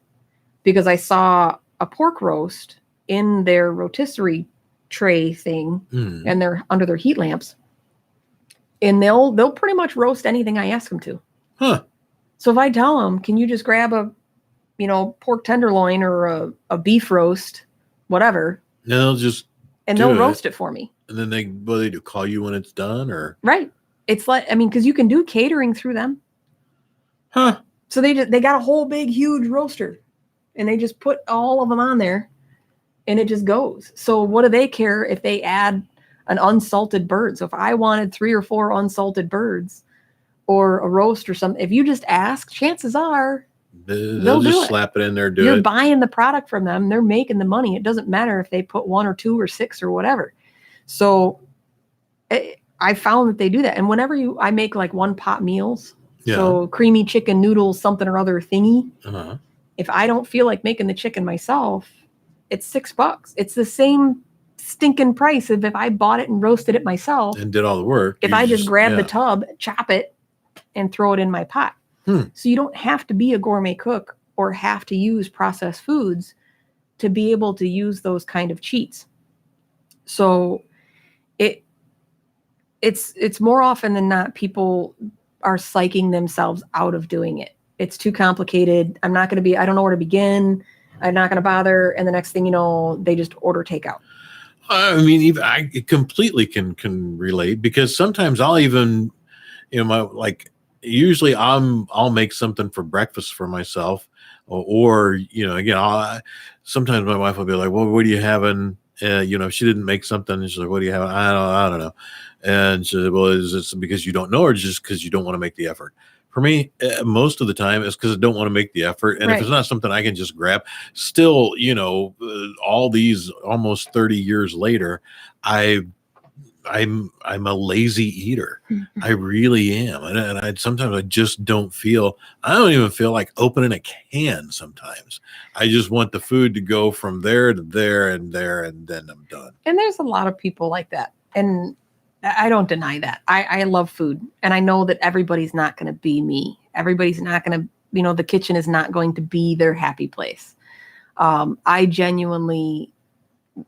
because I saw a pork roast in their rotisserie tray thing, and they're under their heat lamps, and they'll pretty much roast anything I ask them to. So if I tell them, can you just grab a pork tenderloin or a beef roast, whatever, they'll roast it for me. And then they do call you when it's done, or right? It's like, because you can do catering through them. So they got a whole big huge roaster, and they just put all of them on there, and it just goes. So what do they care if they add an unsalted bird? So if I wanted 3 or 4 unsalted birds or a roast or something, if you just ask, chances are they'll just slap it in there. You're buying the product from them. They're making the money. It doesn't matter if they put 1 or 2 or 6 or whatever. So I found that they do that. And whenever I make like one pot meals, so creamy chicken noodles, something or other thingy. If I don't feel like making the chicken myself, it's $6. It's the same stinking price as if I bought it and roasted it myself and did all the work. If I just grab the tub, chop it, and throw it in my pot. So you don't have to be a gourmet cook or have to use processed foods to be able to use those kind of cheats. So it's more often than not, people are psyching themselves out of doing it. It's too complicated. I don't know where to begin. I'm not going to bother. And the next thing you know, they just order takeout. I mean, even I completely can relate, because sometimes I'll even, usually I'll make something for breakfast for myself, or again, sometimes my wife will be like, "Well, what are you having?" If she didn't make something, and she's like, "What do you have?" I don't know. And she said, "Well, is this because you don't know, or just because you don't want to make the effort?" For me, most of the time, it's because I don't want to make the effort. And if it's not something I can just grab, still, all these almost 30 years later, I'm a lazy eater. I really am. And I sometimes I just don't even feel like opening a can sometimes. I just want the food to go from there to there and there, and then I'm done. And there's a lot of people like that. And I don't deny that. I love food. And I know that everybody's not going to be me. Everybody's not going to, the kitchen is not going to be their happy place. I genuinely,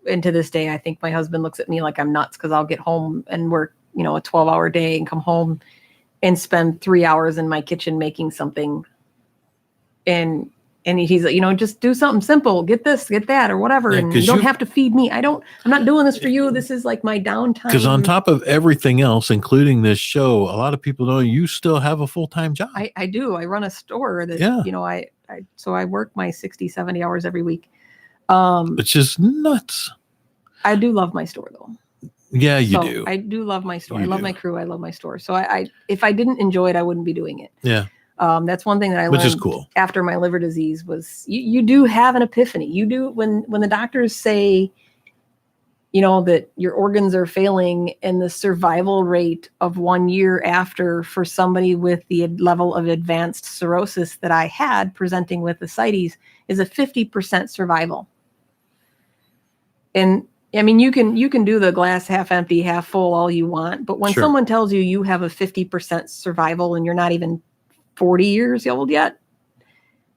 and to this day, I think my husband looks at me like I'm nuts, because I'll get home and work, a 12-hour day and come home and spend 3 hours in my kitchen making something. And he's like, just do something simple, get this, get that, or whatever. And you don't have to feed me. I'm not doing this for you. This is like my downtime. Because on top of everything else, including this show, a lot of people know you still have a full-time job. I do. I run a store that, so I work my 60, 70 hours every week. It's just nuts. I do love my store, though. Yeah, you do. I do love my store. I love my crew. I love my store. So if I didn't enjoy it, I wouldn't be doing it. Yeah. That's one thing that I learned, which is cool, after my liver disease, was you do have an epiphany. You do, when the doctors say, that your organs are failing, and the survival rate of 1 year after for somebody with the level of advanced cirrhosis that I had presenting with ascites is a 50% survival. And I mean, you can do the glass half empty, half full all you want, but when someone tells you have a 50% survival and you're not even 40 years old yet,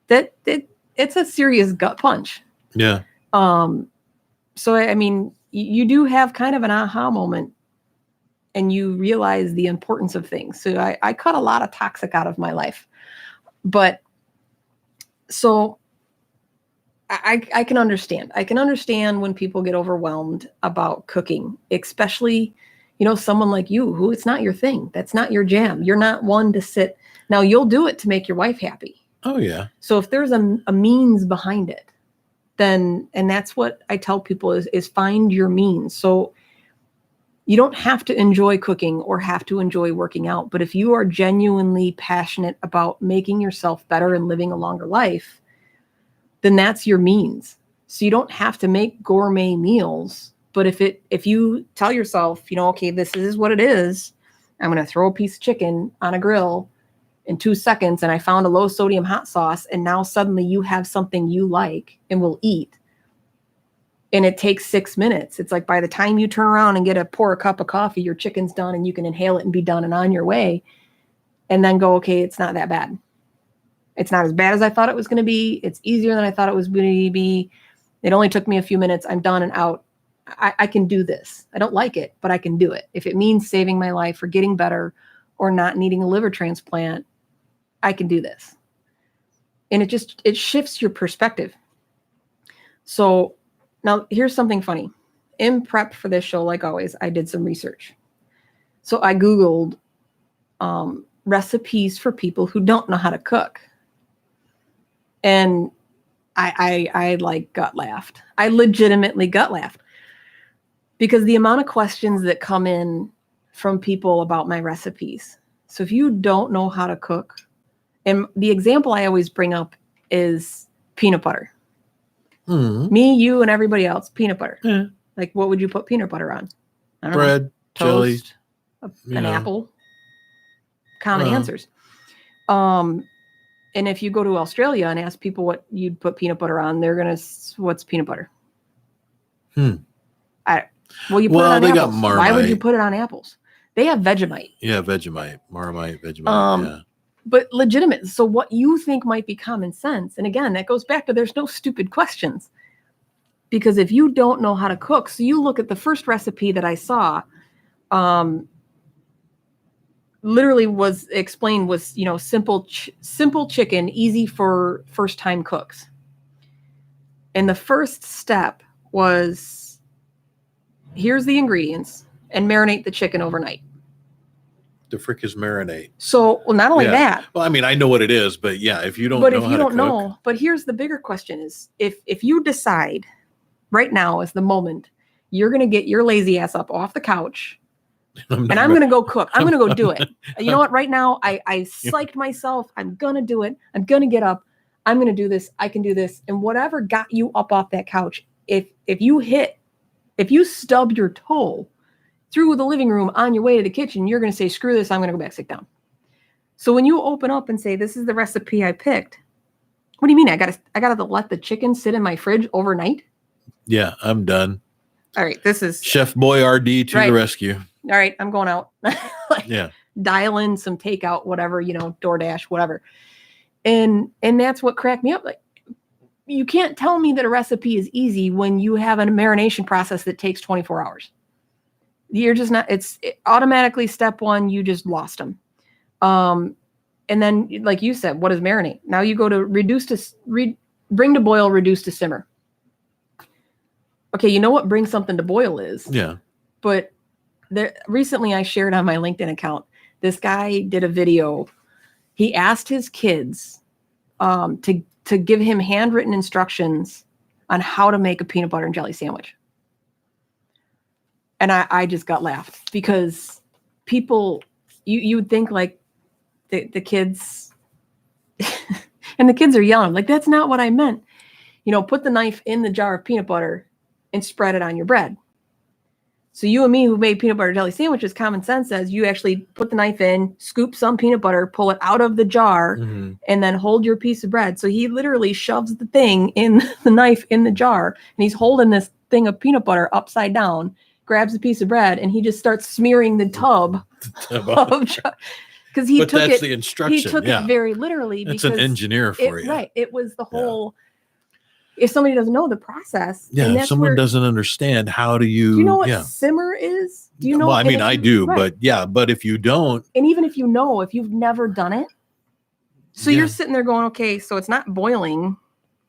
it's a serious gut punch. Yeah. So, I mean, you do have kind of an aha moment, and you realize the importance of things. So I cut a lot of toxic out of my life, but so I can understand. I can understand when people get overwhelmed about cooking, especially, someone like you, who it's not your thing. That's not your jam. You're not one to sit. Now, you'll do it to make your wife happy. Oh, yeah. So if there's a means behind it, then, and that's what I tell people is find your means. So you don't have to enjoy cooking or have to enjoy working out. But if you are genuinely passionate about making yourself better and living a longer life, then that's your means. So you don't have to make gourmet meals. But if you tell yourself, okay, this is what it is, I'm going to throw a piece of chicken on a grill in 2 seconds, and I found a low sodium hot sauce, and now suddenly you have something you like and will eat. And it takes 6 minutes. It's like by the time you turn around and pour a cup of coffee, your chicken's done and you can inhale it and be done and on your way. And then go, okay, it's not that bad. It's not as bad as I thought it was going to be. It's easier than I thought it was going to be. It only took me a few minutes. I'm done and out. I can do this. I don't like it, but I can do it. If it means saving my life or getting better or not needing a liver transplant, I can do this. And it shifts your perspective. So now here's something funny. In prep for this show, like always, I did some research. So I Googled recipes for people who don't know how to cook. And I like gut laughed. I legitimately gut laughed. Because the amount of questions that come in from people about my recipes. So if you don't know how to cook, and the example I always bring up is peanut butter. Mm-hmm. Me, you, and everybody else, peanut butter. Yeah. Like, what would you put peanut butter on? I don't Bread, know. Toast, jelly, an apple. Common answers. And if you go to Australia and ask people what you'd put peanut butter on, they're going to, what's peanut butter? Well, you put it on they apples. Got Marmite. Why would you put it on apples? They have Vegemite. Yeah, Vegemite. Marmite, Vegemite, yeah. But legitimate. So what you think might be common sense, and again, that goes back to there's no stupid questions. Because if you don't know how to cook, so you look at the first recipe that I saw, literally was explained was, simple chicken, easy for first time cooks. And the first step was, here's the ingredients and marinate the chicken overnight. The frick is marinate? So, well, not only that. Well, I mean, I know what it is, but yeah, if you don't know how to cook. But here's the bigger question is, if you decide right now is the moment you're going to get your lazy ass up off the couch and I'm going to go cook. I'm going to go do it. You know what? Right now, I psyched myself. I'm going to do it. I'm going to get up. I'm going to do this. I can do this. And whatever got you up off that couch, if you stub your toe through the living room on your way to the kitchen, you're going to say, screw this. I'm going to go back, sit down. So when you open up and say, this is the recipe I picked, what do you mean? I got to let the chicken sit in my fridge overnight? Yeah, I'm done. All right. This is Chef Boyardee to the rescue. All right. I'm going out. Dial in some takeout, whatever, DoorDash, whatever. And that's what cracked me up. Like, you can't tell me that a recipe is easy when you have a marination process that takes 24 hours. You're just not, automatically step one, you just lost them. And then, like you said, what is marinate? Now you go to bring to boil, reduce to simmer. Okay, you know what bring something to boil is? Yeah. But recently I shared on my LinkedIn account, this guy did a video. He asked his kids to give him handwritten instructions on how to make a peanut butter and jelly sandwich. And I just got laughed because people, you would think like the kids, and the kids are yelling, like, that's not what I meant. Put the knife in the jar of peanut butter and spread it on your bread. So you and me who made peanut butter jelly sandwiches, common sense says you actually put the knife in, scoop some peanut butter, pull it out of the jar, and then hold your piece of bread. So he literally shoves the thing in the knife in the jar, and he's holding this thing of peanut butter upside down, grabs a piece of bread, and he just starts smearing the tub because he took it. The instruction. He took it very literally. That's an engineer for you, right? It was the whole. If somebody doesn't know the process, if someone doesn't understand, how do you? Do you know what simmer is? Do you know? Well, I mean, I do, right. but if you don't, and even if you've never done it, so you're sitting there going, okay, so it's not boiling,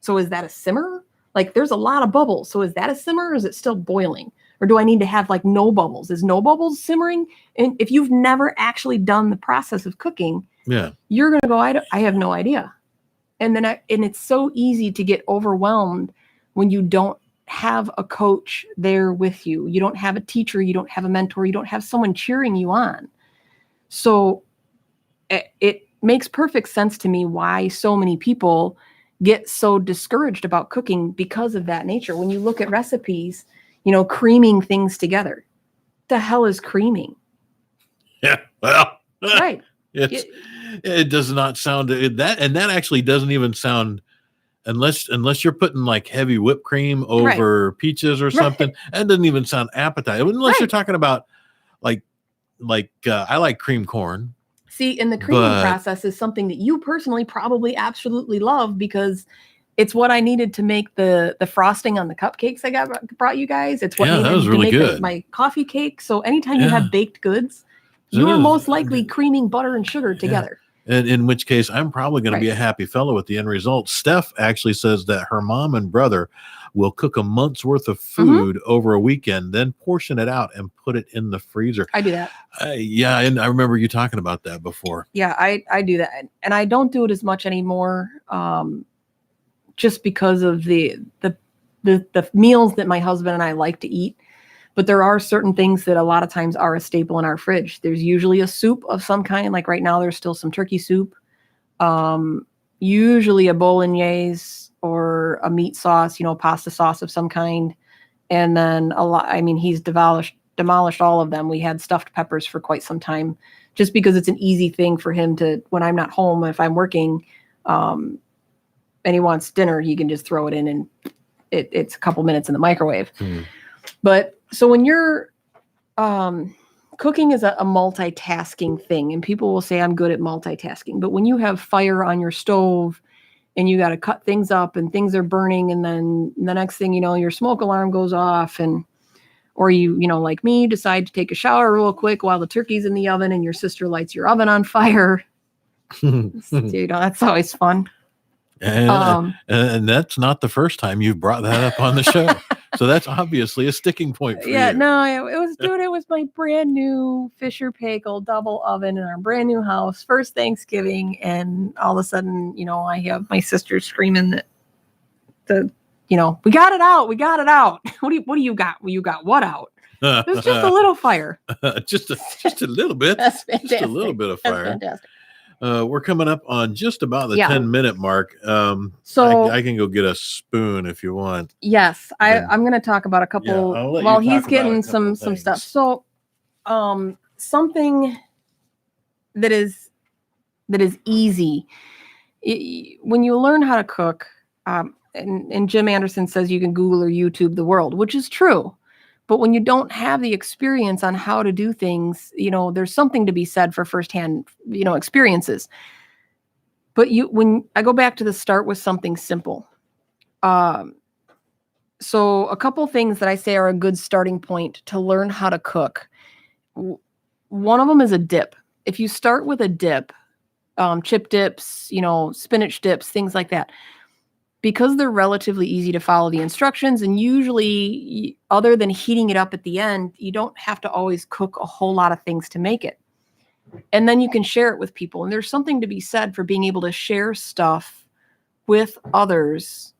so is that a simmer? Like, there's a lot of bubbles, so is that a simmer, or is it still boiling, or do I need to have like no bubbles? Is no bubbles simmering? And if you've never actually done the process of cooking, you're gonna go, I have no idea. And then and it's so easy to get overwhelmed when you don't have a coach there with you. You don't have a teacher. You don't have a mentor. You don't have someone cheering you on. So it makes perfect sense to me why so many people get so discouraged about cooking because of that nature. When you look at recipes, creaming things together. What the hell is creaming? Yeah, well, right. It does not sound that, and that actually doesn't even sound, unless you're putting like heavy whipped cream over peaches or something. That doesn't even sound appetizing. Unless you're talking about like I like cream corn. See, and the creaming process is something that you personally probably absolutely love because it's what I needed to make the frosting on the cupcakes I brought you guys. It's what needed to make my coffee cake. So anytime you have baked goods, you are most likely creaming butter and sugar together. And in which case, I'm probably going to be a happy fellow with the end result. Steph actually says that her mom and brother will cook a month's worth of food over a weekend, then portion it out and put it in the freezer. I do that. And I remember you talking about that before. Yeah, I do that. And I don't do it as much anymore just because of the meals that my husband and I like to eat. But there are certain things that a lot of times are a staple in our fridge. There's usually a soup of some kind. Like right now, there's still some turkey soup. Usually a bolognese or a meat sauce, pasta sauce of some kind. And then he's demolished all of them. We had stuffed peppers for quite some time just because it's an easy thing for him to, when I'm not home, if I'm working and he wants dinner, he can just throw it in and it's a couple minutes in the microwave. But so when you're cooking is a multitasking thing, and people will say I'm good at multitasking, but when you have fire on your stove and you got to cut things up and things are burning. And then the next thing you know, your smoke alarm goes off or you like me, decide to take a shower real quick while the turkey's in the oven and your sister lights your oven on fire. That's always fun. And that's not the first time you've brought that up on the show. So that's obviously a sticking point for you. Yeah, no, it was my brand new Fisher Paykel double oven in our brand new house, first Thanksgiving, and all of a sudden, I have my sister screaming that we got it out. What do you got? Well, you got what out? There's just a little fire. just a little bit. That's fantastic. Just a little bit of fire. That's fantastic. We're coming up on just about the 10-minute mark. So I can go get a spoon if you want. Yes, I'm going to talk about a couple while he's getting some stuff. So, something that is easy when you learn how to cook. And Jim Anderson says you can Google or YouTube the world, which is true. But when you don't have the experience on how to do things, there's something to be said for firsthand, experiences. But when I go back to the start with something simple. So a couple things that I say are a good starting point to learn how to cook. One of them is a dip. If you start with a dip, chip dips, spinach dips, things like that, because they're relatively easy to follow the instructions, and usually, other than heating it up at the end, you don't have to always cook a whole lot of things to make it. And then you can share it with people. And there's something to be said for being able to share stuff with others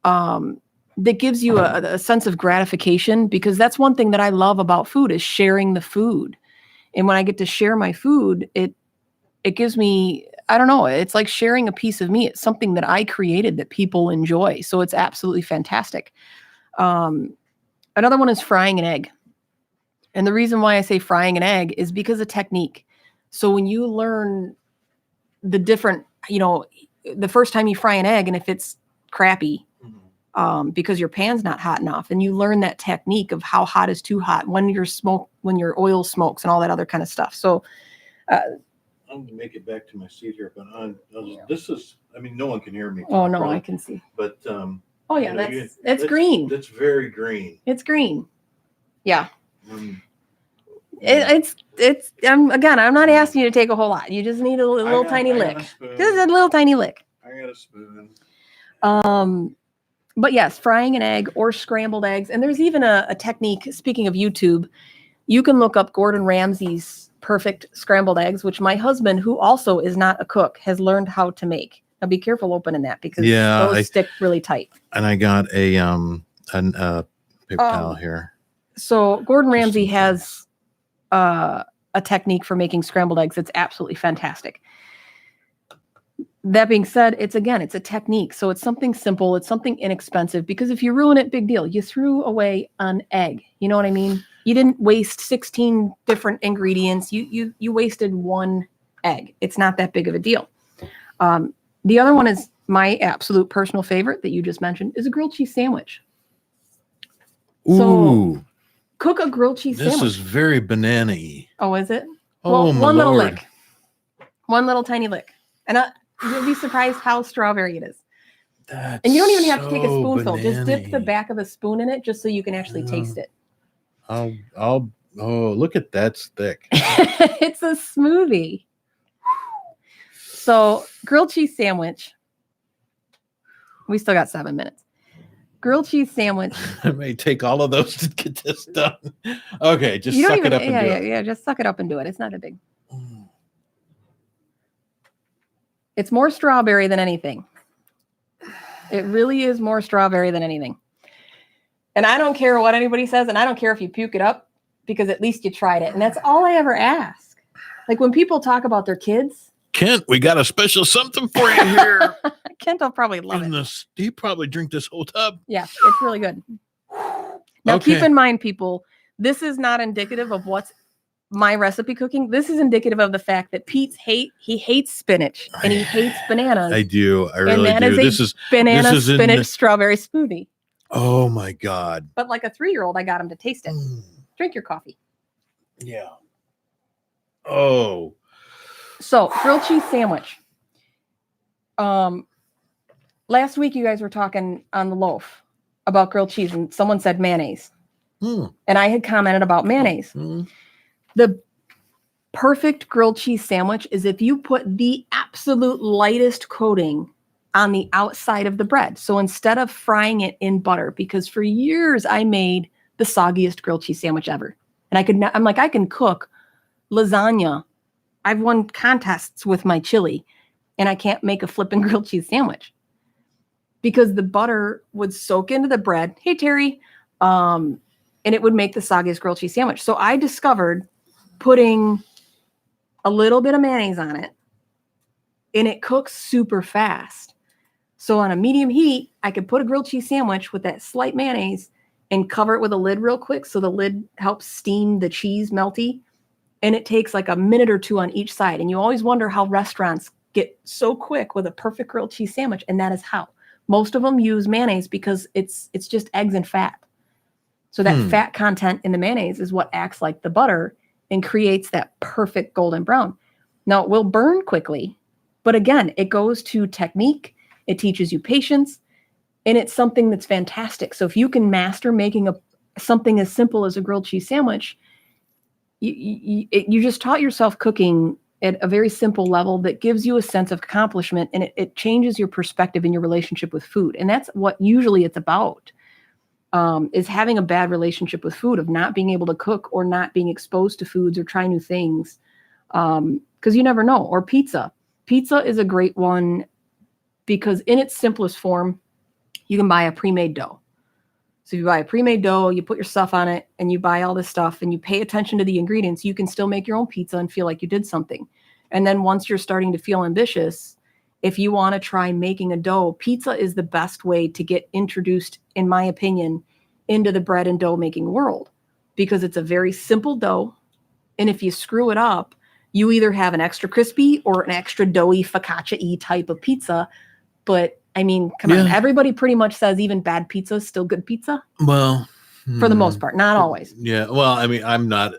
that gives you a sense of gratification, because that's one thing that I love about food is sharing the food. And when I get to share my food, it gives me, I don't know, it's like sharing a piece of me. It's something that I created that people enjoy. So it's absolutely fantastic. Another one is frying an egg. And the reason why I say frying an egg is because of technique. So when you learn the different, the first time you fry an egg, and if it's crappy, because your pan's not hot enough, and you learn that technique of how hot is too hot, when your oil smokes and all that other kind of stuff. So, I'm going to make it back to my seat here, but this is, no one can hear me. Oh, no, probably. I can see. But, that's green. That's very green. It's green. Yeah. It's I'm not asking you to take a whole lot. You just need a little tiny lick. Just a little tiny lick. I got a spoon. But yes, frying an egg or scrambled eggs. And there's even a technique, speaking of YouTube, you can look up Gordon Ramsay's perfect scrambled eggs, which my husband, who also is not a cook, has learned how to make. Now be careful opening that, because those stick really tight. And I got a paper towel here. So Gordon Ramsay has a technique for making scrambled eggs that's absolutely fantastic. That being said, it's a technique. So it's something simple. It's something inexpensive, because if you ruin it, big deal. You threw away an egg. You know what I mean? You didn't waste 16 different ingredients. You wasted one egg. It's not that big of a deal. The other one is my absolute personal favorite that you just mentioned is a grilled cheese sandwich. Ooh. So cook a grilled cheese sandwich. This is very banana-y. Oh, is it? Oh, well, one little lick. One little tiny lick. And you'll be surprised how strawberry it is. And you don't even have to take a spoonful. Just dip the back of a spoon in it just so you can actually taste it. Look at that thick. It's a smoothie. So grilled cheese sandwich. We still got 7 minutes. Grilled cheese sandwich. I may take all of those to get this done. Okay, just suck it up and do it. Yeah, just suck it up and do it. It's not a big. It's more strawberry than anything. It really is more strawberry than anything. And I don't care what anybody says, and I don't care if you puke it up, because at least you tried it. And that's all I ever ask. Like when people talk about their kids. Kent, we got a special something for you here. Kent will probably love it. He probably drink this whole tub. Yeah, it's really good. Now, keep in mind, people, this is not indicative of what's my recipe cooking. This is indicative of the fact that he hates spinach and he hates bananas. I do. I really do. This is banana spinach strawberry smoothie. Oh my God. But like a 3-year-old, I got him to taste it. Drink your coffee. Yeah. Oh. So grilled cheese sandwich. last week you guys were talking on the loaf about grilled cheese, and someone said mayonnaise. And I had commented about mayonnaise. The perfect grilled cheese sandwich is if you put the absolute lightest coating on the outside of the bread. So instead of frying it in butter, because for years I made the soggiest grilled cheese sandwich ever. And I can cook lasagna. I've won contests with my chili, and I can't make a flipping grilled cheese sandwich because the butter would soak into the bread. Hey, Terry. And it would make the soggiest grilled cheese sandwich. So I discovered putting a little bit of mayonnaise on it, and it cooks super fast. So on a medium heat, I could put a grilled cheese sandwich with that slight mayonnaise and cover it with a lid real quick so the lid helps steam the cheese melty. And it takes like a minute or two on each side. And you always wonder how restaurants get so quick with a perfect grilled cheese sandwich, and that is how. Most of them use mayonnaise because it's just eggs and fat. So that fat content in the mayonnaise is what acts like the butter and creates that perfect golden brown. Now, it will burn quickly, but again, it goes to technique. It teaches you patience, and it's something that's fantastic. So if you can master making something as simple as a grilled cheese sandwich, you just taught yourself cooking at a very simple level that gives you a sense of accomplishment, and it changes your perspective in your relationship with food. And that's what usually it's about, is having a bad relationship with food, of not being able to cook or not being exposed to foods or try new things. Because you never know. Or pizza. Pizza is a great one because in its simplest form, you can buy a pre-made dough. So if you buy a pre-made dough, you put your stuff on it, and you buy all this stuff, and you pay attention to the ingredients, you can still make your own pizza and feel like you did something. And then once you're starting to feel ambitious, if you want to try making a dough, pizza is the best way to get introduced, in my opinion, into the bread and dough making world, because it's a very simple dough. And if you screw it up, you either have an extra crispy or an extra doughy focaccia-y type of pizza. But I mean, come on, everybody pretty much says even bad pizza is still good pizza. Well, for the most part, not always. Yeah. Well, I mean, I'm not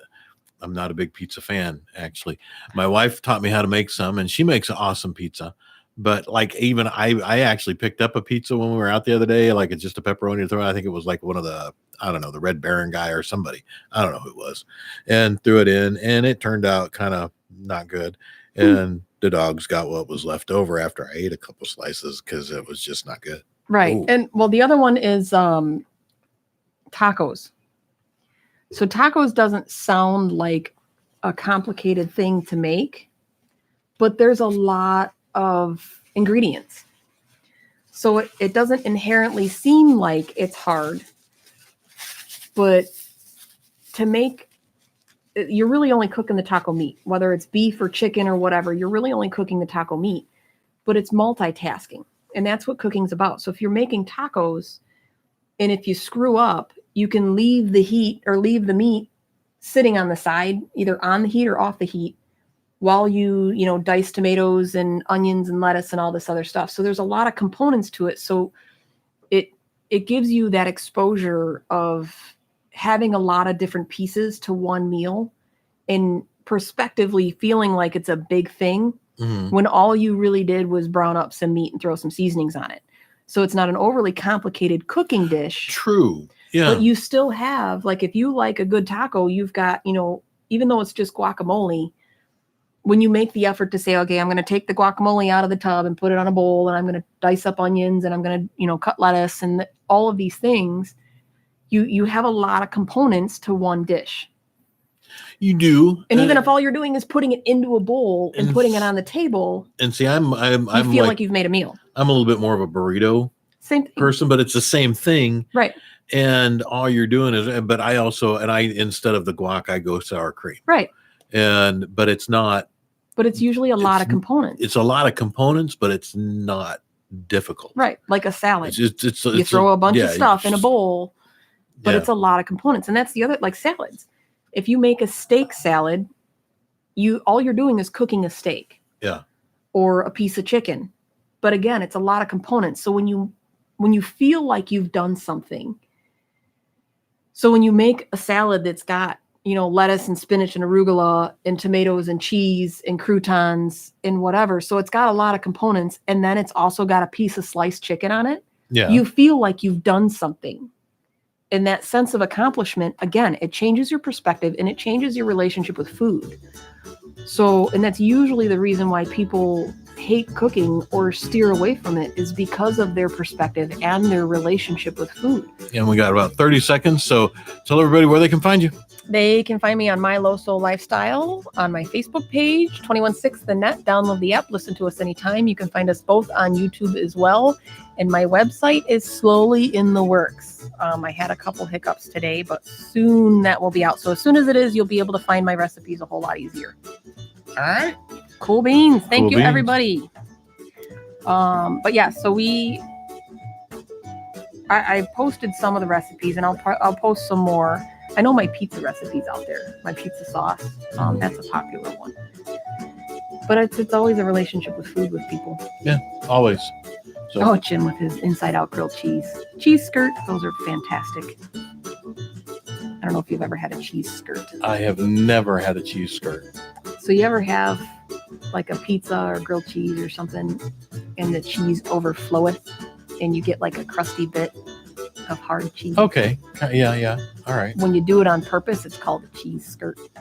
a big pizza fan, actually. My wife taught me how to make some, and she makes an awesome pizza. But like, even I actually picked up a pizza when we were out the other day, like it's just a pepperoni throw. I think it was like one of the, I don't know, the Red Baron guy or somebody. I don't know who it was, and threw it in, and it turned out kind of not good. And the dogs got what was left over after I ate a couple slices because it was just not good. Right. Ooh. And well, the other one is tacos. So tacos doesn't sound like a complicated thing to make, but there's a lot of ingredients. So it doesn't inherently seem like it's hard, but to make, you're really only cooking the taco meat, whether it's beef or chicken or whatever, you're really only cooking the taco meat, but it's multitasking. And that's what cooking's about. So if you're making tacos, and if you screw up, you can leave the heat or leave the meat sitting on the side, either on the heat or off the heat, while you dice tomatoes and onions and lettuce and all this other stuff. So there's a lot of components to it. So it gives you that exposure of having a lot of different pieces to one meal, and prospectively feeling like it's a big thing when all you really did was brown up some meat and throw some seasonings on it. So it's not an overly complicated cooking dish. True. Yeah. But you still have, like, if you like a good taco, you've got, even though it's just guacamole, when you make the effort to say, okay, I'm going to take the guacamole out of the tub and put it on a bowl, and I'm going to dice up onions, and I'm going to, cut lettuce, and all of these things, you have a lot of components to one dish. You do. And even if all you're doing is putting it into a bowl and putting it on the table, and see, I'm you feel like you've made a meal. I'm a little bit more of a burrito person, but it's the same thing. Right. And all you're doing is, but I also, instead of the guac, I go sour cream. Right. But it's not. But it's usually a lot of components. It's a lot of components, but it's not difficult. Right. Like a salad. You throw a bunch of stuff in a bowl, but it's a lot of components. And that's the other, like salads. If you make a steak salad, all you're doing is cooking a steak. Yeah. Or a piece of chicken. But again, it's a lot of components. So when you feel like you've done something, so when you make a salad that's got, lettuce and spinach and arugula and tomatoes and cheese and croutons and whatever. So it's got a lot of components. And then it's also got a piece of sliced chicken on it. Yeah. You feel like you've done something. And that sense of accomplishment, again, it changes your perspective and it changes your relationship with food. So, and that's usually the reason why people hate cooking or steer away from it, is because of their perspective and their relationship with food. And we got about 30 seconds. So tell everybody where they can find you. They can find me on My Loso Lifestyle on my Facebook page, 216 The Net. Download the app, listen to us anytime. You can find us both on YouTube as well. And my website is slowly in the works. I had a couple hiccups today, but soon that will be out. So as soon as it is, you'll be able to find my recipes a whole lot easier. All right. Cool beans. Thank you, everybody. But yeah, so I posted some of the recipes, and I'll post some more. I know my pizza recipe's out there. My pizza sauce. That's a popular one. But it's always a relationship with food with people. Yeah, always. So. Oh, Jim with his inside out grilled cheese. Cheese skirt. Those are fantastic. I don't know if you've ever had a cheese skirt. I have never had a cheese skirt. So you ever have like a pizza or grilled cheese or something and the cheese overfloweth and you get like a crusty bit of hard cheese? Okay. Yeah. All right. When you do it on purpose, it's called a cheese skirt.